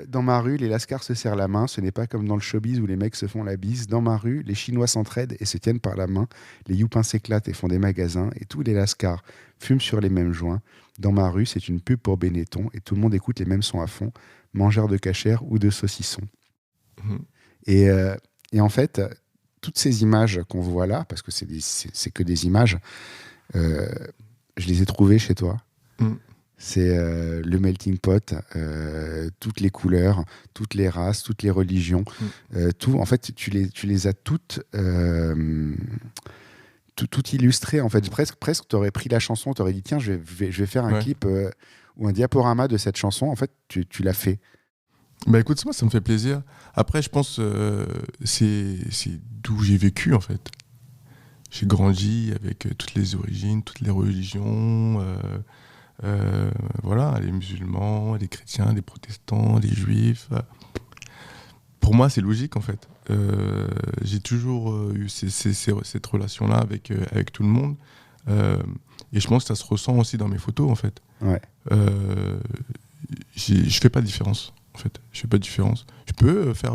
Dans ma rue, les lascars se serrent la main. Ce n'est pas comme dans le showbiz où les mecs se font la bise. Dans ma rue, les Chinois s'entraident et se tiennent par la main. Les youpins s'éclatent et font des magasins. Et tous les lascars fument sur les mêmes joints. Dans ma rue, c'est une pub pour Benetton et tout le monde écoute les mêmes sons à fond. Mangeurs de cachère ou de saucissons. Et en fait, toutes ces images qu'on voit là, parce que c'est que des images, je les ai trouvées chez toi. C'est le melting pot, toutes les couleurs, toutes les races, toutes les religions. Tout, en fait, tu les as toutes tout illustrées. En fait, presque tu aurais pris la chanson, tu aurais dit tiens, je vais faire un clip ou un diaporama de cette chanson. En fait, tu l'as fait. Bah écoute, moi ça me fait plaisir. Après, je pense c'est d'où j'ai vécu en fait. J'ai grandi avec toutes les origines, toutes les religions, voilà, les musulmans, les chrétiens, les protestants, les juifs. Pour moi, c'est logique en fait. J'ai toujours eu cette relation-là avec tout le monde. Et je pense que ça se ressent aussi dans mes photos en fait. Je fais pas de différence. En fait, je fais pas de différence. Je peux faire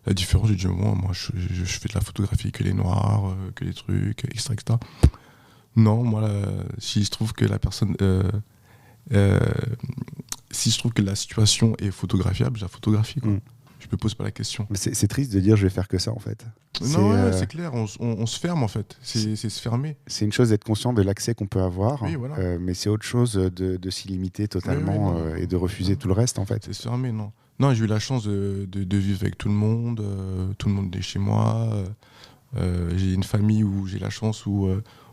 la différence. Je dis moi je fais de la photographie que les noirs, que les trucs, etc. Non, moi, si je trouve que la personne, si je trouve que la situation est photographiable, je la photographie. Quoi. Je me pose pas la question. Mais c'est triste de dire je vais faire que ça en fait. Non, c'est clair, on se ferme en fait, c'est se fermer. C'est une chose d'être conscient de l'accès qu'on peut avoir, oui, voilà. Mais c'est autre chose de s'y limiter totalement et de refuser tout le reste en fait. C'est se fermer, non. Non, j'ai eu la chance de vivre avec tout le monde est chez moi. J'ai une famille où j'ai la chance où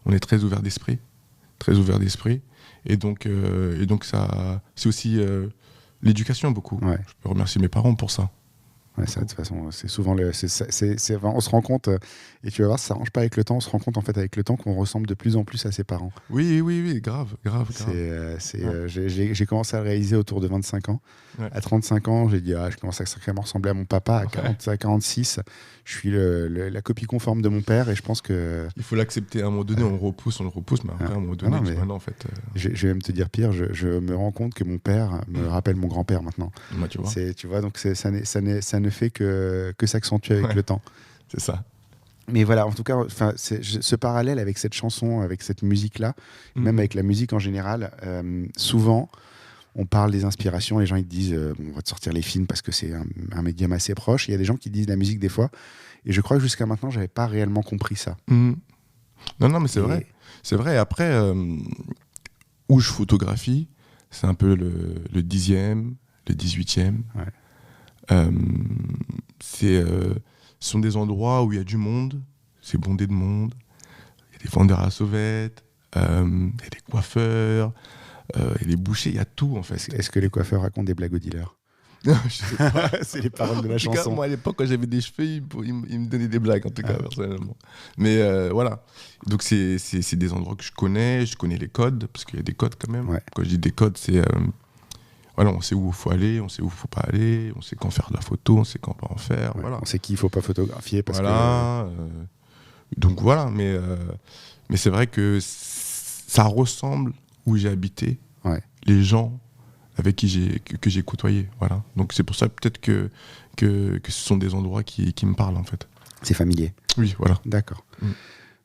on est très ouvert d'esprit. Et donc ça, c'est aussi l'éducation beaucoup. Je peux remercier mes parents pour ça. Ouais, ça, de toute façon, c'est souvent on se rend compte, et tu vas voir, ça s'arrange pas avec le temps, on se rend compte en fait avec le temps qu'on ressemble de plus en plus à ses parents. Oui, grave. J'ai commencé à le réaliser autour de 25 ans. Ouais. À 35 ans, j'ai dit, je commence à sacrément ressembler à mon papa. À 46, je suis la copie conforme de mon père, et je pense que... Il faut l'accepter. À un moment donné, on le repousse, mais après, à un moment donné, en fait... Je vais même te dire pire, je me rends compte que mon père me rappelle mon grand-père maintenant. Bah, tu vois, donc ça ne fait que s'accentuer avec le temps. C'est ça. Mais voilà, en tout cas, ce parallèle avec cette chanson, avec cette musique-là, même avec la musique en général, souvent, on parle des inspirations, les gens ils te disent on va te sortir les films parce que c'est un médium assez proche. Il y a des gens qui disent la musique des fois, et je crois que jusqu'à maintenant, j'avais pas réellement compris ça. Non, mais c'est vrai. C'est vrai. Après, où je photographie, c'est un peu le 10e, le 18e. Ce sont des endroits où il y a du monde, c'est bondé de monde, il y a des vendeurs à la sauvette, il y a des coiffeurs, il y a des bouchers, il y a tout en fait. Est-ce que les coiffeurs racontent des blagues aux dealers? Je sais pas. C'est les paroles de la En tout cas, chanson. moi à l'époque, quand j'avais des cheveux, il me donnait des blagues, en tout cas, personnellement. Mais voilà. Donc, c'est des endroits que je connais les codes, parce qu'il y a des codes quand même. Ouais. Quand je dis des codes, c'est. Voilà, on sait où il faut aller, on sait où il ne faut pas aller, on sait quand faire de la photo, on sait quand pas en faire. Ouais, voilà. on sait qu'il ne faut pas photographier parce voilà. Donc voilà, mais c'est vrai que ça ressemble où j'ai habité, les gens avec qui que j'ai côtoyé. Voilà. Donc c'est pour ça peut-être que ce sont des endroits qui me parlent en fait. C'est familier. Oui, voilà. D'accord.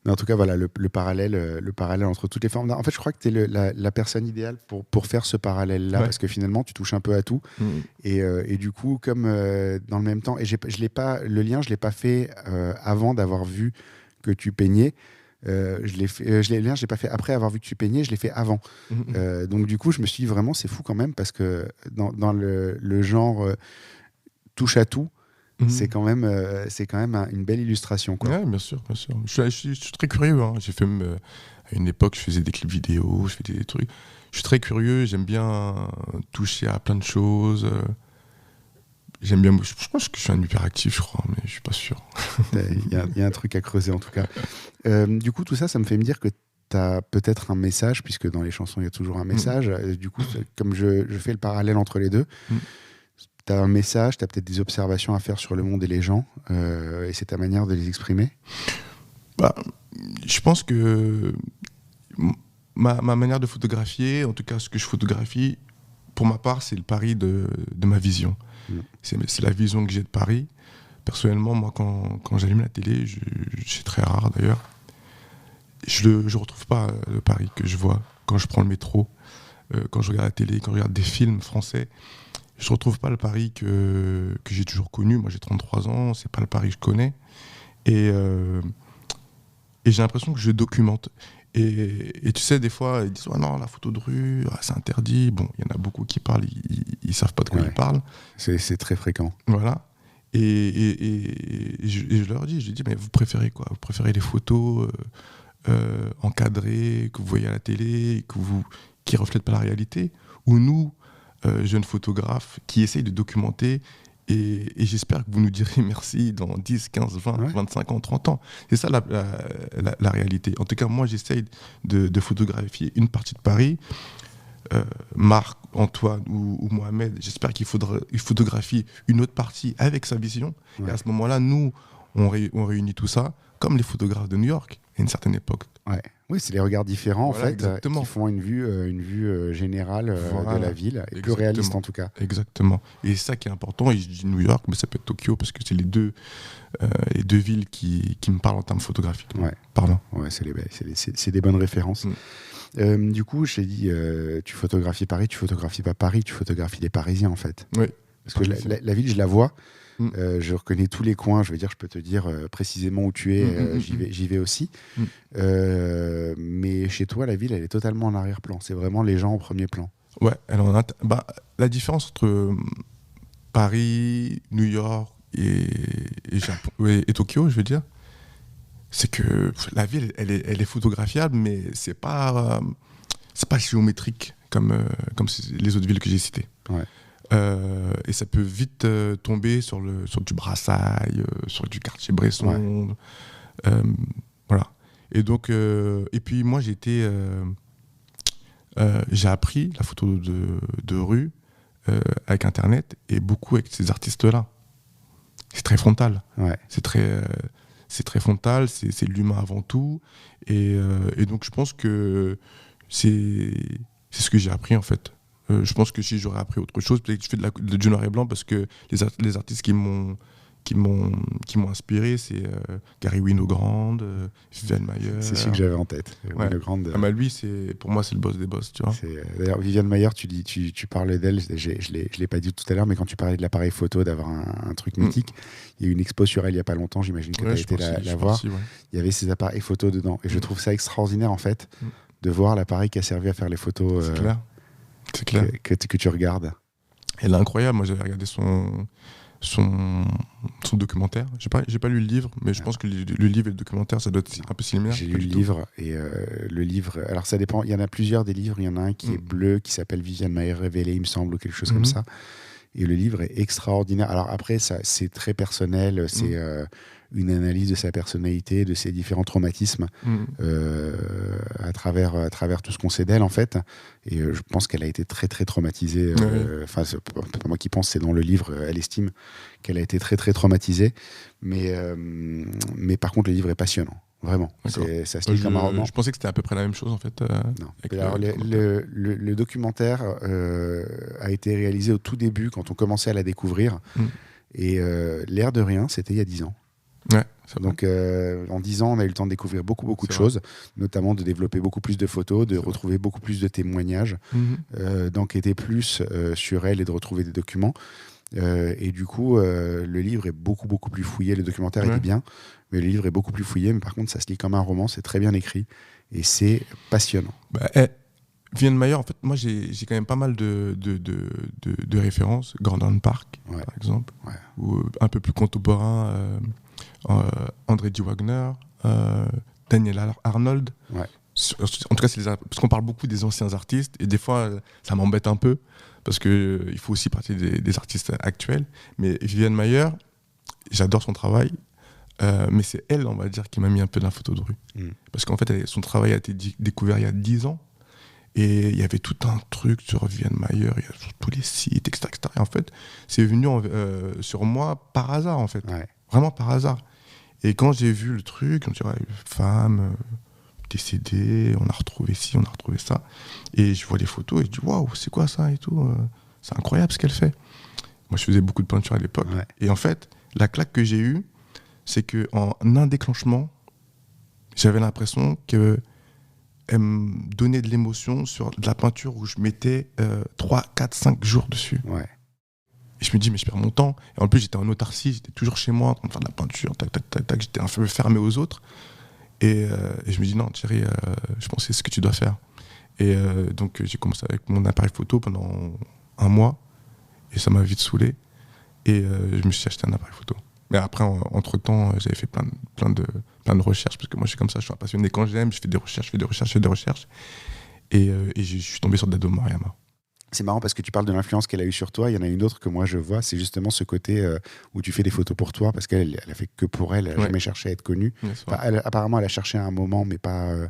Mais en tout cas, voilà, le parallèle entre toutes les formes d'art. En fait, je crois que tu es la personne idéale pour faire ce parallèle-là, parce que finalement, tu touches un peu à tout. Et du coup, comme dans le même temps, et le lien, je ne l'ai pas fait avant d'avoir vu que tu peignais. Le lien, je ne l'ai pas fait après avoir vu que tu peignais, je l'ai fait avant. Donc du coup, je me suis dit vraiment, c'est fou quand même, parce que dans le genre touche à tout, c'est quand même une belle illustration, quoi. Ouais, bien sûr, bien sûr. Je suis très curieux. Hein. J'ai fait à une époque, je faisais des clips vidéo, je fais des trucs. Je suis très curieux. J'aime bien toucher à plein de choses. J'aime bien. Je pense que je suis un hyperactif, je crois, mais je suis pas sûr. Il y a un truc à creuser en tout cas. Du coup, tout ça, ça me fait me dire que tu as peut-être un message, puisque dans les chansons, il y a toujours un message. Du coup, comme je fais le parallèle entre les deux. Tu as un message, tu as peut-être des observations à faire sur le monde et les gens, et c'est ta manière de les exprimer? Je pense que ma manière de photographier, en tout cas ce que je photographie, pour ma part, c'est le Paris de ma vision. C'est la vision que j'ai de Paris. Personnellement, moi, quand j'allume la télé, c'est très rare d'ailleurs, je ne retrouve pas le Paris que je vois quand je prends le métro, quand je regarde la télé, quand je regarde des films français. Je ne retrouve pas le Paris que j'ai toujours connu. Moi, j'ai 33 ans, c'est pas le Paris que je connais. Et j'ai l'impression que je documente. Et tu sais, des fois, ils disent « Oh non, la photo de rue, c'est interdit ». Bon, il y en a beaucoup qui parlent, ils ne savent pas de quoi ils parlent. C'est très fréquent. Voilà. Et je leur dis, mais vous préférez quoi? Vous préférez les photos encadrées, que vous voyez à la télé, qui ne reflètent pas la réalité? Ou nous, jeunes photographes qui essayent de documenter, et j'espère que vous nous direz merci dans 10, 15, 20, 25 ans, 30 ans. C'est ça la réalité. En tout cas, moi, j'essaye de photographier une partie de Paris. Marc, Antoine ou Mohamed, j'espère qu'il photographie une autre partie avec sa vision. Et à ce moment-là, nous, on réunit tout ça, comme les photographes de New York, à une certaine époque. Oui, c'est les regards différents, voilà, en fait, qui font une vue générale de la ville, et plus réaliste en tout cas. Exactement. Et c'est ça qui est important. Et je dis New York, mais ça peut être Tokyo, parce que c'est les deux villes qui me parlent en termes photographiques. Pardon. Ouais, c'est des bonnes références. Du coup, je t'ai dit, tu photographies Paris, tu photographies pas Paris, tu photographies les Parisiens en fait. Oui. Parce que la ville, je la vois. Je reconnais tous les coins, je peux te dire précisément où tu es, j'y vais aussi. Mais chez toi, la ville, elle est totalement en arrière-plan. C'est vraiment les gens en premier plan. Ouais, la différence entre Paris, New York et Tokyo, je veux dire, c'est que la ville, elle est photographiable, mais c'est pas géométrique comme les autres villes que j'ai citées. Et ça peut vite tomber sur du Brassailles, sur du quartier Bresson. Voilà. Et donc, et puis moi, j'ai appris la photo de rue avec Internet, et beaucoup avec ces artistes-là. C'est très frontal. C'est très frontal, c'est l'humain avant tout. Et donc, je pense que c'est ce que j'ai appris, en fait. Je pense que si j'aurais appris autre chose, peut-être que je fais du noir et blanc, parce que les artistes qui m'ont inspiré, c'est Gary Winogrand, Viviane Maier. C'est celui que j'avais en tête. Winogrand. Lui, pour moi, c'est le boss des boss, tu vois. D'ailleurs, Viviane Maier, tu parlais d'elle, je l'ai pas dit tout à l'heure, mais quand tu parlais de l'appareil photo, d'avoir un truc mythique, il y a eu une expo sur elle il y a pas longtemps, j'imagine que tu as été la voir. Il y avait ces appareils photo dedans, et je trouve ça extraordinaire en fait, de voir l'appareil qui a servi à faire les photos. C'est clair. Que tu regardes. Elle est incroyable. Moi, j'avais regardé son documentaire. J'ai pas lu le livre, mais je pense que le livre et le documentaire, ça doit être un peu similaire. J'ai lu le livre, et le livre... Alors ça dépend, il y en a plusieurs des livres, il y en a un qui est bleu, qui s'appelle Viviane Maher révélée, il me semble, ou quelque chose comme ça. Et le livre est extraordinaire. Alors après, c'est très personnel, c'est une analyse de sa personnalité, de ses différents traumatismes à travers tout ce qu'on sait d'elle, en fait. Et je pense qu'elle a été très, très traumatisée. Enfin, c'est pas moi qui pense, c'est dans le livre, elle estime qu'elle a été très, très traumatisée. Mais par contre, le livre est passionnant. Vraiment, ça se lit comme un roman. Je pensais que c'était à peu près la même chose, en fait. Non. Alors, le documentaire a été réalisé au tout début, quand on commençait à la découvrir. Et l'air de rien, c'était il y a 10 ans. Ouais, donc en 10 ans, on a eu le temps de découvrir beaucoup de choses, notamment de développer beaucoup plus de photos, de retrouver beaucoup plus de témoignages, d'enquêter plus sur elle et de retrouver des documents. Et du coup, le livre est beaucoup plus fouillé. Le documentaire était bien, mais le livre est beaucoup plus fouillé. Mais par contre, ça se lit comme un roman, c'est très bien écrit et c'est passionnant. Viviane Mayer, en fait, moi j'ai quand même pas mal de références. Gordon Park, par exemple, ou un peu plus contemporain, André D. Wagner, Daniel Arnold. En tout cas, parce qu'on parle beaucoup des anciens artistes et des fois, ça m'embête un peu parce qu'il faut aussi parler des artistes actuels. Mais Viviane Mayer, j'adore son travail, mais c'est elle, on va dire, qui m'a mis un peu dans la photo de rue. Parce qu'en fait, son travail a été découvert il y a 10 ans. Et il y avait tout un truc sur Viviane Mayer, sur tous les sites, etc. Et en fait, c'est venu sur moi par hasard, en fait. Vraiment par hasard. Et quand j'ai vu le truc, on dirait une femme décédée, on a retrouvé ci, on a retrouvé ça. Et je vois les photos et je dis waouh, c'est quoi ça et tout. C'est incroyable ce qu'elle fait. Moi, je faisais beaucoup de peinture à l'époque. Et en fait, la claque que j'ai eue, c'est qu'en un déclenchement, j'avais l'impression que elle me donnait de l'émotion sur de la peinture où je mettais 3, 4, 5 jours dessus. Et je me dis, mais je perds mon temps. Et en plus, j'étais en autarcie, j'étais toujours chez moi en train de faire de la peinture, tac, tac, tac, tac. J'étais un peu fermé aux autres. Et je me dis, non, Thierry, je pense que c'est ce que tu dois faire. Et donc, j'ai commencé avec mon appareil photo pendant 1 mois. Et ça m'a vite saoulé. Et je me suis acheté un appareil photo. Mais après, entre-temps, j'avais fait plein de recherches, parce que moi, je suis comme ça, je suis un passionné. Quand j'aime, je fais des recherches. Et je suis tombé sur Dado Moriyama. C'est marrant parce que tu parles de l'influence qu'elle a eue sur toi. Il y en a une autre que moi, je vois, c'est justement ce côté où tu fais des photos pour toi, parce qu'elle a fait que pour elle, elle n'a jamais cherché à être connue. Enfin, apparemment, elle a cherché à un moment, mais pas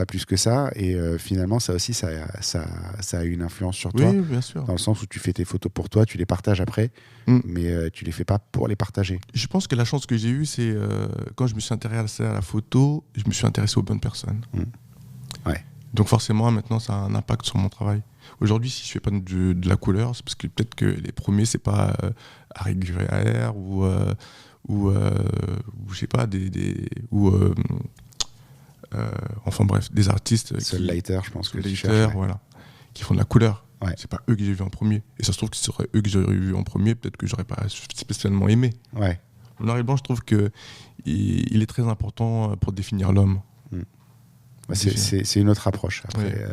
plus que ça. Et finalement, ça aussi, ça a eu une influence sur toi. Oui, bien sûr. Dans le sens où tu fais tes photos pour toi, tu les partages après, mais tu les fais pas pour les partager. Je pense que la chance que j'ai eue, c'est quand je me suis intéressé à la photo, je me suis intéressé aux bonnes personnes. Donc forcément, maintenant, ça a un impact sur mon travail. Aujourd'hui, si je fais pas de la couleur, c'est parce que peut-être que les premiers, c'est pas Harry Guerrier ou je sais pas, enfin bref, des artistes. Lighter, je pense que tu cherches, voilà, qui font de la couleur. C'est pas eux que j'ai vu en premier. Et ça se trouve que ce serait eux que j'aurais vu en premier, peut-être que j'aurais pas spécialement aimé. Le noir et blanc, je trouve que il est très important pour définir l'homme. C'est une autre approche. Après,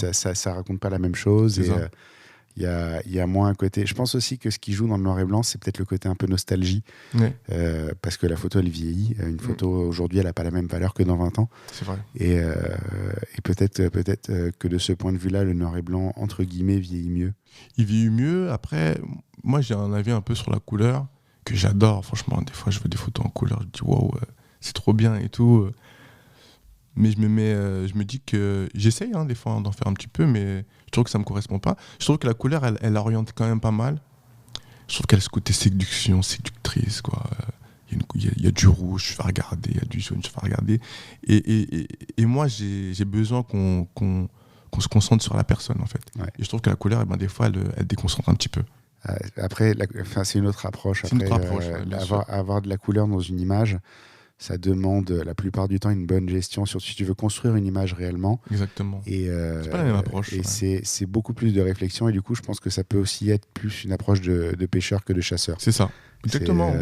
ça raconte pas la même chose. Et il y a moins un côté. Je pense aussi que ce qui joue dans le noir et blanc, c'est peut-être le côté un peu nostalgie. Parce que la photo, elle vieillit. Une photo aujourd'hui, elle n'a pas la même valeur que dans 20 ans. C'est vrai. Et peut-être que de ce point de vue-là, le noir et blanc, entre guillemets, vieillit mieux. Il vieillit mieux. Après, moi, j'ai un avis un peu sur la couleur que j'adore. Franchement, des fois, je vois des photos en couleur. Je dis waouh, c'est trop bien et tout. Mais je me dis que j'essaye des fois d'en faire un petit peu, mais je trouve que ça me correspond pas. Je trouve que la couleur, elle oriente quand même pas mal. Je trouve qu'elle a ce côté séductrice, quoi. Il y a du rouge, je fais regarder, il y a du jaune, je fais regarder. Et moi, j'ai besoin qu'on se concentre sur la personne, en fait. Et je trouve que la couleur, des fois, elle déconcentre un petit peu. Après, c'est une autre approche. Avoir de la couleur dans une image, ça demande la plupart du temps une bonne gestion, surtout si tu veux construire une image réellement. Exactement. Et, c'est pas la même approche. Et c'est beaucoup plus de réflexion, et du coup, je pense que ça peut aussi être plus une approche de pêcheur que de chasseur. C'est ça. Exactement.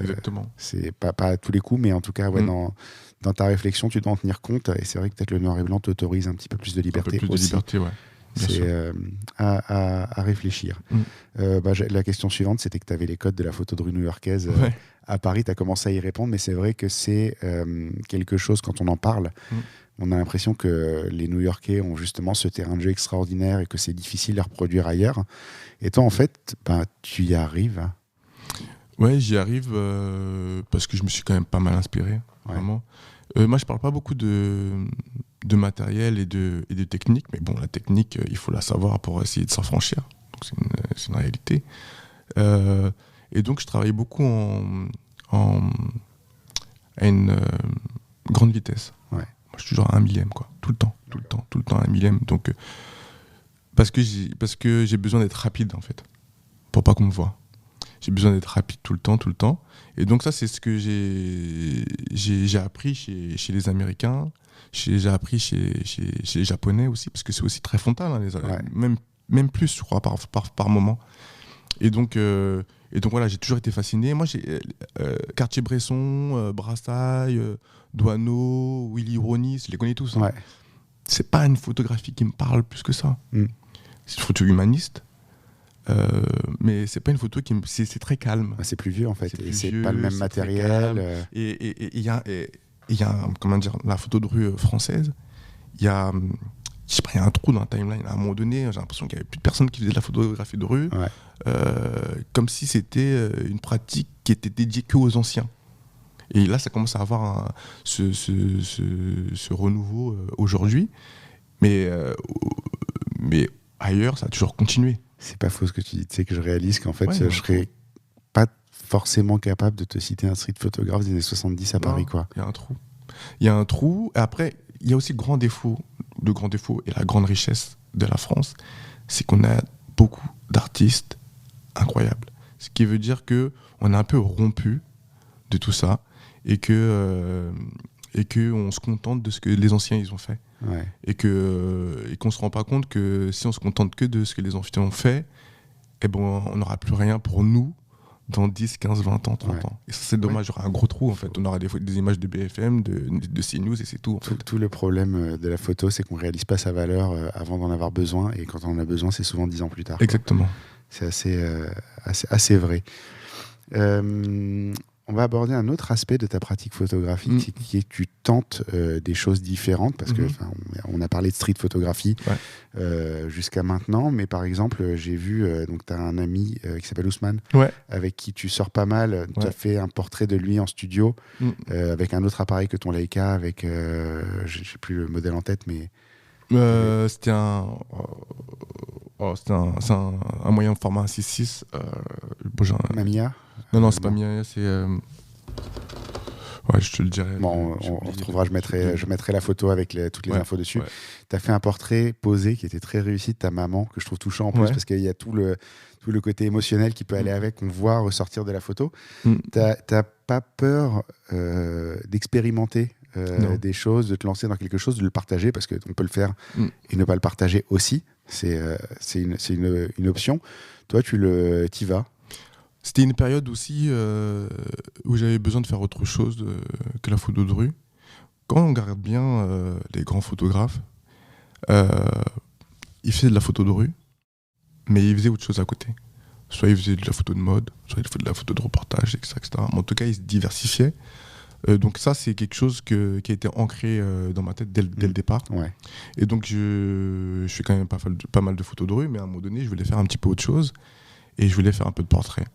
Exactement. C'est pas à tous les coups, mais en tout cas, dans ta réflexion, tu dois en tenir compte. Et c'est vrai que peut-être le noir et blanc t'autorise un petit peu plus de liberté. Un peu plus de liberté, ouais. C'est à réfléchir. La question suivante, c'était que tu avais les codes de la photo de rue new-yorkaise à Paris. Tu as commencé à y répondre, mais c'est vrai que c'est quelque chose, quand on en parle, on a l'impression que les New-Yorkais ont justement ce terrain de jeu extraordinaire et que c'est difficile de le reproduire ailleurs. Et toi, en fait, tu y arrives. Ouais, j'y arrive parce que je me suis quand même pas mal inspiré, vraiment. Moi, je parle pas beaucoup de matériel et de technique, mais bon, la technique, il faut la savoir pour essayer de s'affranchir. Donc, c'est une réalité. Et donc, je travaille beaucoup à une grande vitesse. Ouais. Moi, je suis toujours à 1 millième, quoi. Tout le temps à 1 millième. Donc, parce que j'ai besoin d'être rapide, en fait, pour pas qu'on me voie. J'ai besoin d'être rapide tout le temps. Et donc ça, c'est ce que j'ai appris chez les Américains, j'ai appris chez les Japonais aussi, parce que c'est aussi très frontal, hein, même plus, je crois, par moment. Et donc voilà, j'ai toujours été fasciné. Moi, j'ai Cartier-Bresson, Brassailles, Doisneau, Willy Ronis, je les connais tous. Hein. Ouais. C'est pas une photographie qui me parle plus que ça. C'est une photo humaniste. Mais c'est pas une photo c'est très calme. C'est plus vieux en fait, et c'est pas le même matériel. Et il y a comment dire, la photo de rue française, il y a un trou dans la timeline. À un moment donné, j'ai l'impression qu'il y avait plus de personnes qui faisaient de la photographie de rue, comme si c'était une pratique qui était dédiée que aux anciens. Et là, ça commence à avoir ce renouveau aujourd'hui, mais ailleurs, ça a toujours continué. C'est pas faux ce que tu dis. Tu sais que je réalise qu'en fait, je serais pas forcément capable de te citer un street photographe des années 70 à Paris, quoi. Il y a un trou. Et après, il y a aussi le grand défaut et la grande richesse de la France, c'est qu'on a beaucoup d'artistes incroyables. Ce qui veut dire que on est un peu rompu de tout ça et que on se contente de ce que les anciens ils ont fait. Ouais. Et qu'on se rend pas compte que si on se contente que de ce que les anciens ont fait, on n'aura plus rien pour nous dans 10, 15, 20 ans, 30 ans. Et ça, c'est dommage, il y aura un gros trou en fait. On aura des images de BFM, de CNews et c'est tout. Tout le problème de la photo, c'est qu'on réalise pas sa valeur avant d'en avoir besoin, et quand on en a besoin, c'est souvent 10 ans plus tard. Exactement. Quoi. C'est assez vrai. On va aborder un autre aspect de ta pratique photographique, qui est que tu tentes des choses différentes, parce que on a parlé de street photographie jusqu'à maintenant, mais par exemple, j'ai vu, donc tu as un ami qui s'appelle Ousmane, avec qui tu sors pas mal, tu as fait un portrait de lui en studio, avec un autre appareil que ton Leica, avec, je sais plus le modèle en tête, mais... C'était un moyen format 6.6. Mamiya. Non, c'est pas Mamiya, c'est... Ouais, je te le dirai. Bon, on retrouvera, je mettrai la photo avec toutes les infos dessus. Tu as fait un portrait posé qui était très réussi de ta maman, que je trouve touchant en plus, parce qu'il y a tout le côté émotionnel qui peut aller avec, qu'on voit ressortir de la photo. T'as pas peur d'expérimenter des choses, de te lancer dans quelque chose, de le partager, parce qu'on peut le faire et ne pas le partager aussi. C'est une option. Toi, t'y vas. C'était une période aussi où j'avais besoin de faire autre chose que la photo de rue. Quand on regarde bien les grands photographes, ils faisaient de la photo de rue, mais ils faisaient autre chose à côté. Soit ils faisaient de la photo de mode, soit ils faisaient de la photo de reportage, etc. Mais en tout cas, ils se diversifiaient. Donc ça, c'est quelque chose qui a été ancré dans ma tête dès le départ. Ouais. Et donc, je fais quand même pas mal de photos de rue, mais à un moment donné, je voulais faire un petit peu autre chose et je voulais faire un peu de portrait.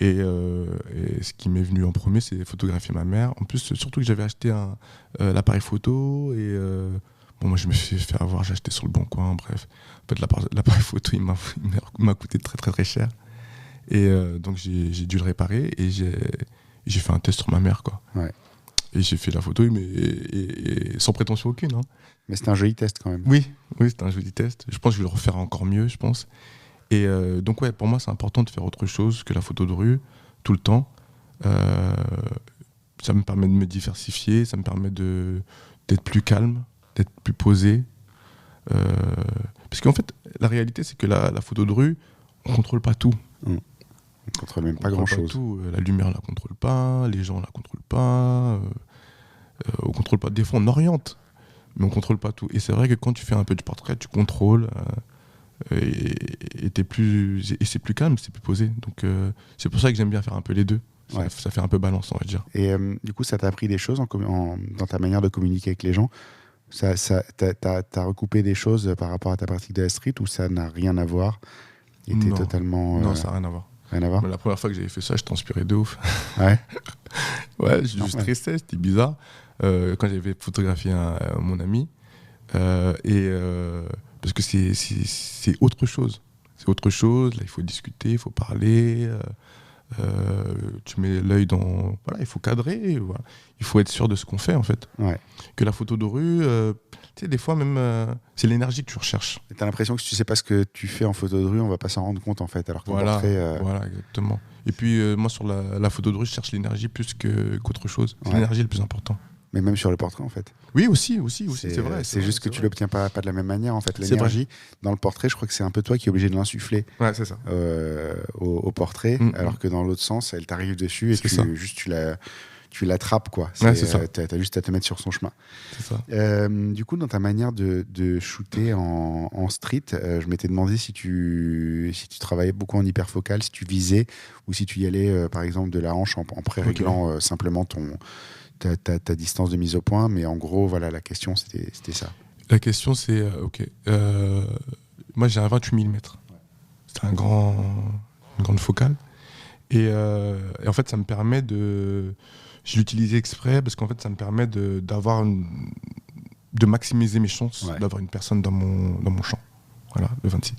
Et ce qui m'est venu en premier, c'est photographier ma mère. En plus, surtout que j'avais acheté l'appareil photo et moi, je me suis fait avoir, j'ai acheté sur le bon coin, bref. En fait, l'appareil photo, il m'a coûté très, très, très cher. Et donc, j'ai dû le réparer et j'ai fait un test sur ma mère, quoi. Ouais. Et j'ai fait la photo, mais sans prétention aucune. Hein. Mais c'est un joli test quand même. Oui, c'est un joli test. Je pense que je vais le refaire encore mieux, je pense. Et donc, pour moi, c'est important de faire autre chose que la photo de rue, tout le temps. Ça me permet de me diversifier, ça me permet d'être plus calme, d'être plus posé. Parce qu'en fait, la réalité, c'est que la photo de rue, on ne contrôle pas tout. On ne contrôle même pas grand-chose. La lumière, on ne la contrôle pas, les gens ne la contrôlent pas. On contrôle pas. Des fois, on oriente, mais on ne contrôle pas tout. Et c'est vrai que quand tu fais un peu de portrait, tu contrôles. était plus, et c'est plus calme, c'est plus posé. Donc c'est pour ça que j'aime bien faire un peu les deux. Ça fait un peu balance, on va dire. Et du coup, ça t'a appris des choses dans ta manière de communiquer avec les gens. T'as recoupé des choses par rapport à ta pratique de la street ou ça n'a rien à voir? Totalement. Non, ça n'a rien à voir. Rien à voir. Mais la première fois que j'avais fait ça, je transpirais de ouf. Ouais. Ouais, je stressais, c'était bizarre. Quand j'avais photographié mon ami, parce que c'est autre chose. C'est autre chose. Là, il faut discuter, il faut parler. Tu mets l'œil dans. Voilà, il faut cadrer. Voilà. Il faut être sûr de ce qu'on fait, en fait. Ouais. Que la photo de rue, tu sais, des fois même, c'est l'énergie que tu recherches. T'as l'impression que si tu sais pas ce que tu fais en photo de rue, on va pas s'en rendre compte, en fait. Alors que voilà, exactement. Et puis, moi, sur la photo de rue, je cherche l'énergie plus qu'autre chose. C'est l'énergie le plus important. Mais même sur le portrait, en fait. Oui, aussi, c'est vrai. C'est juste que tu l'obtiens pas de la même manière, en fait. L'énergie, dans le portrait, je crois que c'est un peu toi qui es obligé de l'insuffler. Ouais, c'est ça. Au portrait, alors que dans l'autre sens, elle t'arrive dessus et tu l'attrapes, quoi. C'est ça. T'as juste à te mettre sur son chemin. C'est ça. Du coup, dans ta manière de shooter en street, je m'étais demandé si tu travaillais beaucoup en hyperfocal, si tu visais, ou si tu y allais, par exemple, de la hanche en pré-réglant simplement ta distance de mise au point. Mais en gros, voilà, la question, c'était ça. La question, c'est, moi, j'ai un 28 mm. C'est une grande focale. Et en fait, ça me permet de... Je l'utilisais exprès parce qu'en fait, ça me permet de maximiser mes chances d'avoir une personne dans mon champ. Voilà, le 26.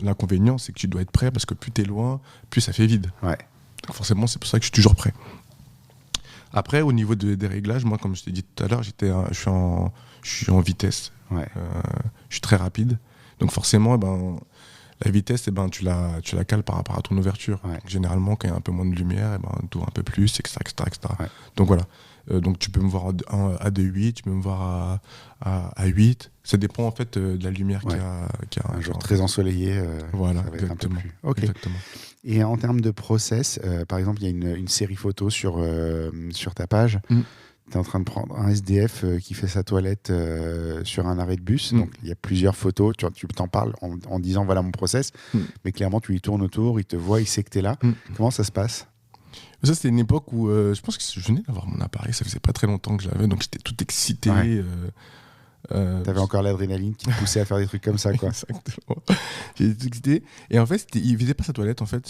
L'inconvénient, c'est que tu dois être prêt parce que plus tu es loin, plus ça fait vide. Ouais. Donc forcément, c'est pour ça que je suis toujours prêt. Après, au niveau des réglages, moi, comme je t'ai dit tout à l'heure, je suis en vitesse. Ouais. Je suis très rapide. Donc forcément, la vitesse, tu la cales par rapport à ton ouverture. Ouais. Donc, généralement, quand il y a un peu moins de lumière, tu ouvres un peu plus, etc. Ouais. Donc voilà. Donc tu peux me voir à 2.8, tu peux me voir à 8. Ça dépend en fait de la lumière qu'il y a. Un jour très ensoleillé, voilà, ça va être un peu plus. Ok. Exactement. Et en termes de process, par exemple, il y a une série photo sur ta page. Tu es en train de prendre un SDF qui fait sa toilette sur un arrêt de bus. Donc, il y a plusieurs photos. Tu t'en parles en disant voilà mon process. Mais clairement, tu lui tournes autour, il te voit, il sait que tu es là. Comment ça se passe? Ça, c'était une époque où je pense que je venais d'avoir mon appareil. Ça faisait pas très longtemps que je l'avais. Donc, j'étais tout excité. Ouais. T'avais encore l'adrénaline qui te poussait à faire des trucs comme ça, quoi. Exactement. J'étais tout excité. Et en fait, il faisait pas sa toilette. En fait,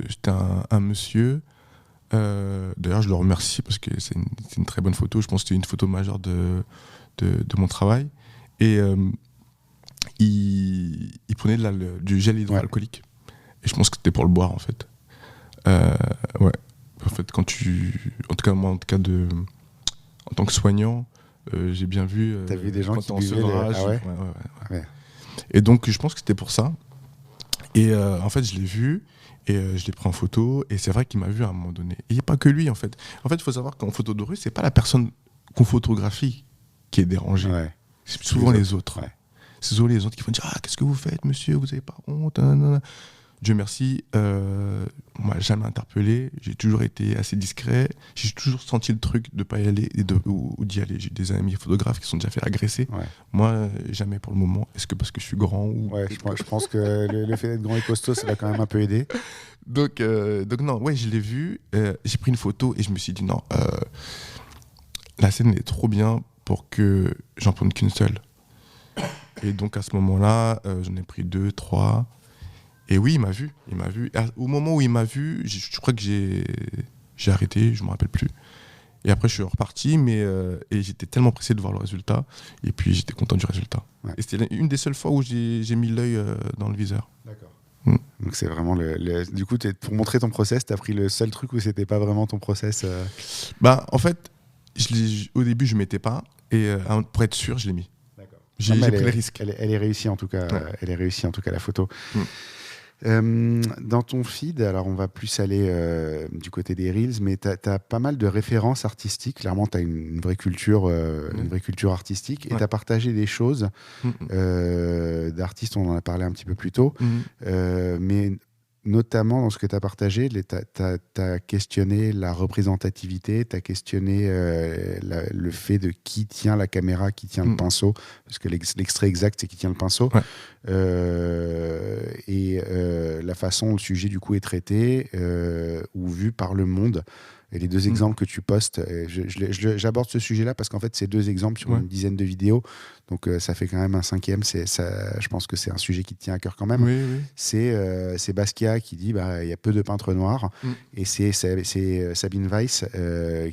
j'étais un monsieur. D'ailleurs, je le remercie parce que c'est une très bonne photo. Je pense que c'était une photo majeure de mon travail. Et il prenait du gel hydroalcoolique. Et je pense que c'était pour le boire, en fait. Ouais. En fait, en tout cas, moi, en tant que soignant, j'ai bien vu. T'as vu des gens qui buvaient ouais. Et donc, je pense que c'était pour ça. Et en fait, je l'ai vu. Et je l'ai pris en photo, et c'est vrai qu'il m'a vu à un moment donné. Et il n'y a pas que lui, en fait. En fait, il faut savoir qu'en photo de rue, c'est pas la personne qu'on photographie qui est dérangée. Ouais. C'est souvent les autres. Ouais. C'est souvent les autres qui vont dire « Ah, qu'est-ce que vous faites, monsieur? Vous n'avez pas honte ?» Dieu merci, on m'a jamais interpellé. J'ai toujours été assez discret. J'ai toujours senti le truc de ne pas y aller ou d'y aller. J'ai des amis photographes qui sont déjà fait agresser. Ouais. Moi, jamais pour le moment. Est-ce que parce que je suis grand ou... Ouais, je pense que le fait d'être grand et costaud, ça va quand même un peu aider. Donc non, ouais, je l'ai vu. J'ai pris une photo et je me suis dit non, la scène est trop bien pour que j'en prenne qu'une seule. Et donc à ce moment-là, j'en ai pris 2, 3. Et oui, il m'a vu. Au moment où il m'a vu, je crois que j'ai arrêté, je ne me rappelle plus. Et après, je suis reparti, et j'étais tellement pressé de voir le résultat. Et puis, j'étais content du résultat. Ouais. Et c'était une des seules fois où j'ai mis l'œil dans le viseur. D'accord. Donc, c'est vraiment du coup, pour montrer ton process, tu as pris le seul truc où ce n'était pas vraiment ton process En fait, au début, je ne mettais pas. Et pour être sûr, je l'ai mis. D'accord. J'ai pris le risque. Elle est réussie, en tout cas. Ouais. Elle est réussie, en tout cas, la photo. Dans ton feed, alors on va plus aller du côté des Reels, mais tu as pas mal de références artistiques. Clairement, tu as une vraie culture, artistique, et tu as partagé des choses d'artistes, on en a parlé un petit peu plus tôt, mais notamment dans ce que tu as partagé, tu as questionné la représentativité, tu as questionné le fait de qui tient la caméra, qui tient le pinceau, parce que l'extrait exact, c'est qui tient le pinceau. Et la façon dont le sujet, du coup, est traité ou vu par le monde. Et les deux exemples que tu postes, j'aborde ce sujet-là parce qu'en fait, c'est 2 exemples sur une dizaine de vidéos. Donc, ça fait quand même un 5e. Je pense que c'est un sujet qui te tient à cœur quand même. Oui. C'est Basquiat qui dit il y a peu de peintres noirs. Et c'est Sabine Weiss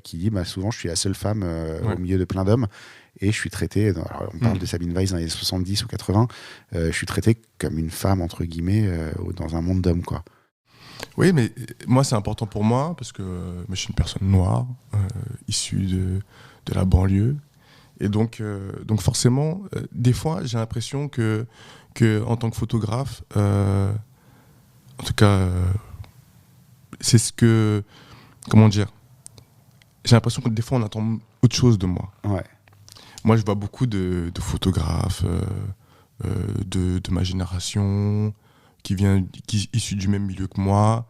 qui dit souvent, je suis la seule femme au milieu de plein d'hommes. Et je suis traité, alors on parle de Sabine Weiss dans les 70 ou 80, je suis traité comme une femme, entre guillemets, dans un monde d'hommes, quoi. Oui, mais moi, c'est important pour moi parce que je suis une personne noire, issue de la banlieue. Et donc forcément, des fois, j'ai l'impression que en tant que photographe, en tout cas, c'est ce que... Comment dire ? J'ai l'impression que des fois, on attend autre chose de moi. Ouais. Moi, je vois beaucoup de photographes de ma génération qui issus du même milieu que moi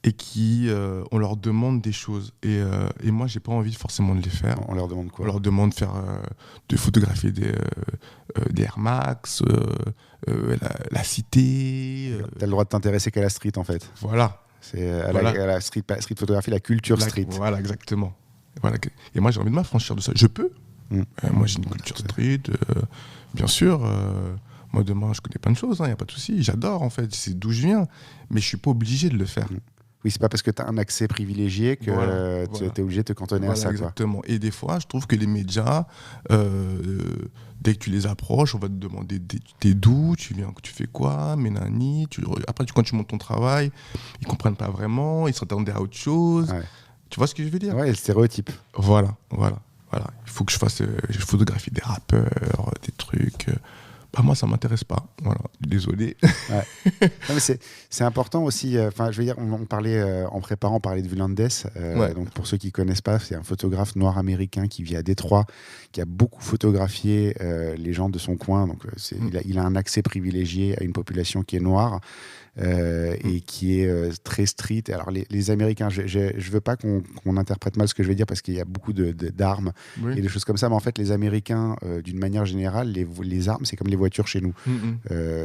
et qui, on leur demande des choses. Et moi, j'ai pas envie forcément de les faire. On leur demande quoi ? On leur demande de photographier des Air Max, la cité. T'as le droit de t'intéresser qu'à la street, en fait. Voilà. C'est à la street photographie, la culture street. Voilà, exactement. Voilà. Et moi, j'ai envie de m'affranchir de ça. Je peux. Moi, j'ai une culture street, bien sûr. Moi, demain, je connais plein de choses, il n'y a pas de souci. J'adore, en fait. C'est d'où je viens. Mais je ne suis pas obligé de le faire. Oui, c'est pas parce que tu as un accès privilégié que tu es obligé de te cantonner à ça. Exactement. Quoi. Et des fois, je trouve que les médias, dès que tu les approches, on va te demander t'es d'où, tu viens, tu fais quoi, mais nani. Après, quand tu montes ton travail, ils ne comprennent pas vraiment, ils s'attendaient à autre chose. Ouais. Tu vois ce que je veux dire ? Ouais, le stéréotype. Voilà. Il faut que je photographie des rappeurs, des trucs. Moi, ça m'intéresse pas. Voilà, désolé. Ouais. Non, mais c'est important aussi. Je veux dire, on parlait en préparant, on parlait de Vulandes. Donc pour ceux qui connaissent pas, c'est un photographe noir américain qui vit à Détroit, qui a beaucoup photographié les gens de son coin. Donc il a un accès privilégié à une population qui est noire. Et qui est très street. Alors les Américains, je veux pas qu'on interprète mal ce que je vais dire parce qu'il y a beaucoup d'armes et des choses comme ça, mais en fait les Américains, d'une manière générale, les armes, c'est comme les voitures chez nous.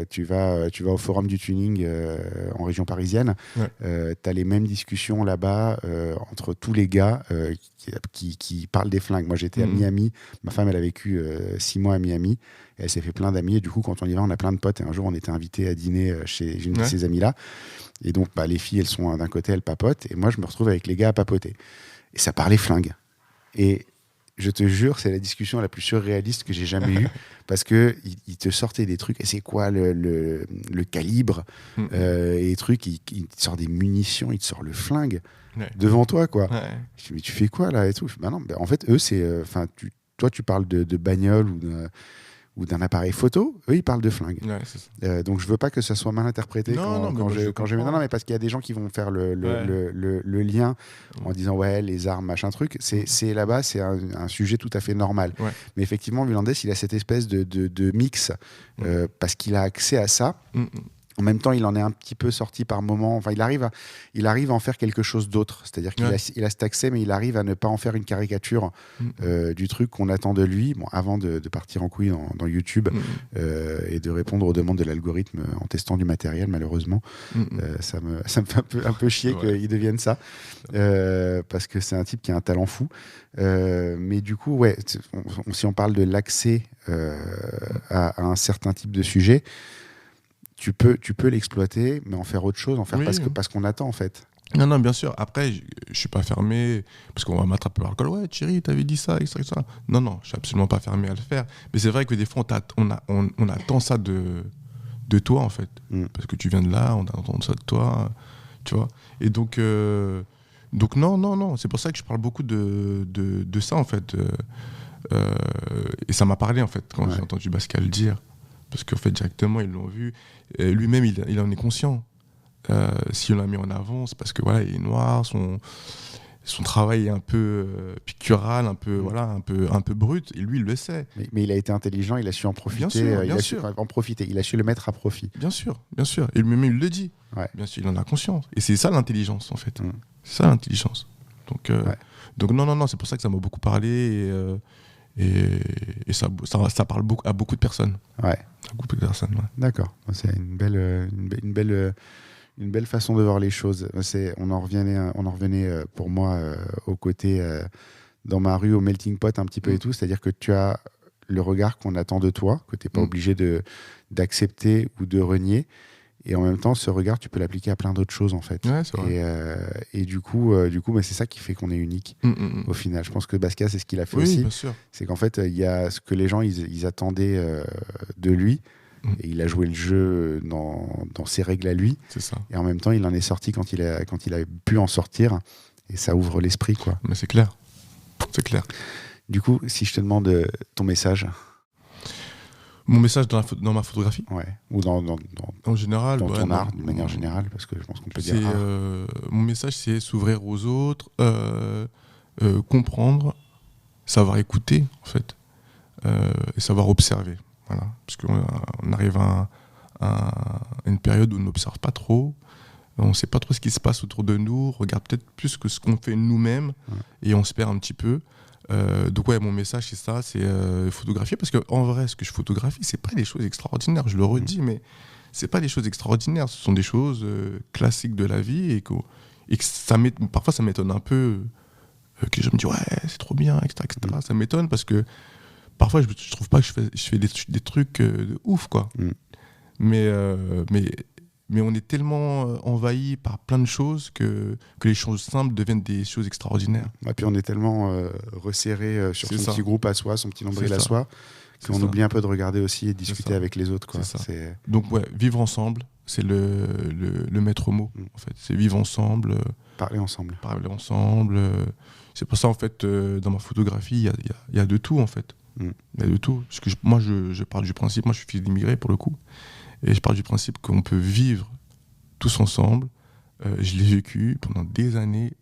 Tu vas au forum du tuning en région parisienne, t'as les mêmes discussions là-bas entre tous les gars qui parlent des flingues. Moi j'étais à Miami, ma femme elle a vécu 6 mois à Miami. Elle s'est fait plein d'amis et du coup quand on y va on a plein de potes et un jour on était invités à dîner chez une de ces amies là et donc les filles elles sont d'un côté, elles papotent et moi je me retrouve avec les gars à papoter et ça parlait flingue et je te jure c'est la discussion la plus surréaliste que j'ai jamais eue parce que ils te sortaient des trucs et c'est quoi le calibre et des trucs, il te sort des munitions, il te sort le flingue devant toi quoi. Je dis mais tu fais quoi là et tout. Non, en fait eux c'est toi tu parles de bagnole ou d'un appareil photo, eux ils parlent de flingue. Donc je veux pas que ça soit mal interprété non mais parce qu'il y a des gens qui vont faire le lien en disant ouais les armes machin truc, c'est là-bas c'est un sujet tout à fait normal. Mais effectivement Vulandes il a cette espèce de mix parce qu'il a accès à ça. En même temps, il en est un petit peu sorti par moment. Enfin, il arrive à en faire quelque chose d'autre. C'est-à-dire qu'il a cet accès, mais il arrive à ne pas en faire une caricature du truc qu'on attend de lui. Bon, avant de partir en couille dans YouTube et de répondre aux demandes de l'algorithme en testant du matériel, malheureusement, ça me fait un peu chier qu'il devienne ça. Parce que c'est un type qui a un talent fou. Mais du coup, si on parle de l'accès à un certain type de sujet, tu peux l'exploiter, mais en faire autre chose, parce qu'on attend en fait. Non, bien sûr. Après, je suis pas fermé, parce qu'on va m'attraper par le col. Ouais, Thierry, t'avais dit ça, etc. Non, je suis absolument pas fermé à le faire. Mais c'est vrai que des fois, on attend ça de toi, en fait. Parce que tu viens de là, on attend ça de toi, tu vois. Et donc non. C'est pour ça que je parle beaucoup de ça, en fait. Et ça m'a parlé, en fait, quand j'ai entendu Basquiat le dire. Parce qu'en fait, directement, ils l'ont vu. Et lui-même, il en est conscient. Si on l'a mis en avant, c'est parce que voilà, il est noir, son travail est un peu pictural, un peu brut, et lui, il le sait. Mais il a été intelligent, il a su en profiter. Il a su le mettre à profit. Bien sûr. Et lui-même, il le dit. Ouais. Bien sûr, il en a conscience. Et c'est ça l'intelligence, en fait. C'est ça l'intelligence. Donc non, c'est pour ça que ça m'a beaucoup parlé et ça parle à beaucoup de personnes. Ouais. À beaucoup de personnes. Ouais. D'accord. C'est une belle façon de voir les choses. On en revenait pour moi au côté dans ma rue, au melting pot un petit peu et tout. C'est-à-dire que tu as le regard qu'on attend de toi, que tu n'es pas obligé d'accepter ou de renier. Et en même temps, ce regard, tu peux l'appliquer à plein d'autres choses, en fait. Ouais, c'est vrai. Et du coup c'est ça qui fait qu'on est unique, au final. Je pense que Basquiat, c'est ce qu'il a fait aussi. Bien sûr. C'est qu'en fait, il y a ce que les gens, ils attendaient de lui. Et il a joué le jeu dans ses règles à lui. C'est ça. Et en même temps, il en est sorti quand il a pu en sortir. Et ça ouvre l'esprit, quoi. Mais c'est clair. C'est clair. Du coup, si je te demande ton message... Mon message dans ma photographie, ouais. Ou en général, dans ton art, de manière générale, parce que je pense qu'on peut dire mon message, c'est s'ouvrir aux autres, comprendre, savoir écouter, en fait, et savoir observer. Voilà. Parce qu'on arrive à une période où on n'observe pas trop, on ne sait pas trop ce qui se passe autour de nous, on regarde peut-être plus que ce qu'on fait nous-mêmes, et on se perd un petit peu. Donc ouais, mon message c'est ça, c'est photographier, parce qu'en vrai ce que je photographie c'est pas des choses extraordinaires, je le redis, mais c'est pas des choses extraordinaires, ce sont des choses classiques de la vie et que parfois ça m'étonne un peu que les gens me disent ouais c'est trop bien, etc. Ça m'étonne parce que parfois je trouve pas que je fais des trucs de ouf quoi. Mais on est tellement envahi par plein de choses que les choses simples deviennent des choses extraordinaires. Et puis on est tellement resserré sur son petit groupe à soi, son petit nombril à soi, qu'on oublie un peu de regarder aussi et de discuter avec les autres. Quoi. Donc ouais, vivre ensemble, c'est le maître mot. En fait. C'est vivre ensemble. Parler ensemble. C'est pour ça en fait, dans ma photographie, il y a de tout en fait. Il y a de tout. Parce que moi je pars du principe, moi je suis fils d'immigrés pour le coup. Et je pars du principe qu'on peut vivre tous ensemble. Je l'ai vécu pendant des années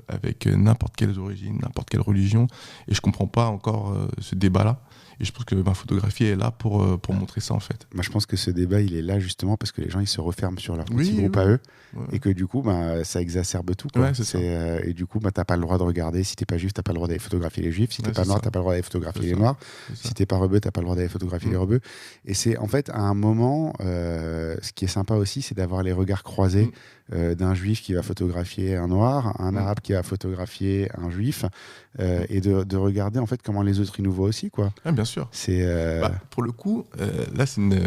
avec n'importe quelle origine, n'importe quelle religion. Et je ne comprends pas encore ce débat-là. Et je pense que ma photographie est là pour montrer ça, en fait. Je pense que ce débat, il est là justement parce que les gens, ils se referment sur leur petit groupe à eux. Ouais. Et que du coup, ça exacerbe tout. Quoi. Ouais, et du coup, tu n'as pas le droit de regarder. Si tu n'es pas juif, tu n'as pas le droit d'aller photographier les juifs. Si tu n'es pas noir, tu n'as pas le droit d'aller photographier les noirs. Si tu n'es pas rebeu, tu n'as pas le droit d'aller photographier les rebeux. Et c'est en fait, à un moment, ce qui est sympa aussi, c'est d'avoir les regards croisés d'un juif qui va photographier un noir, un arabe qui va photographier un juif, et de regarder en fait comment les autres ils nous voient aussi, quoi. Ah, bien sûr. Pour le coup, là, il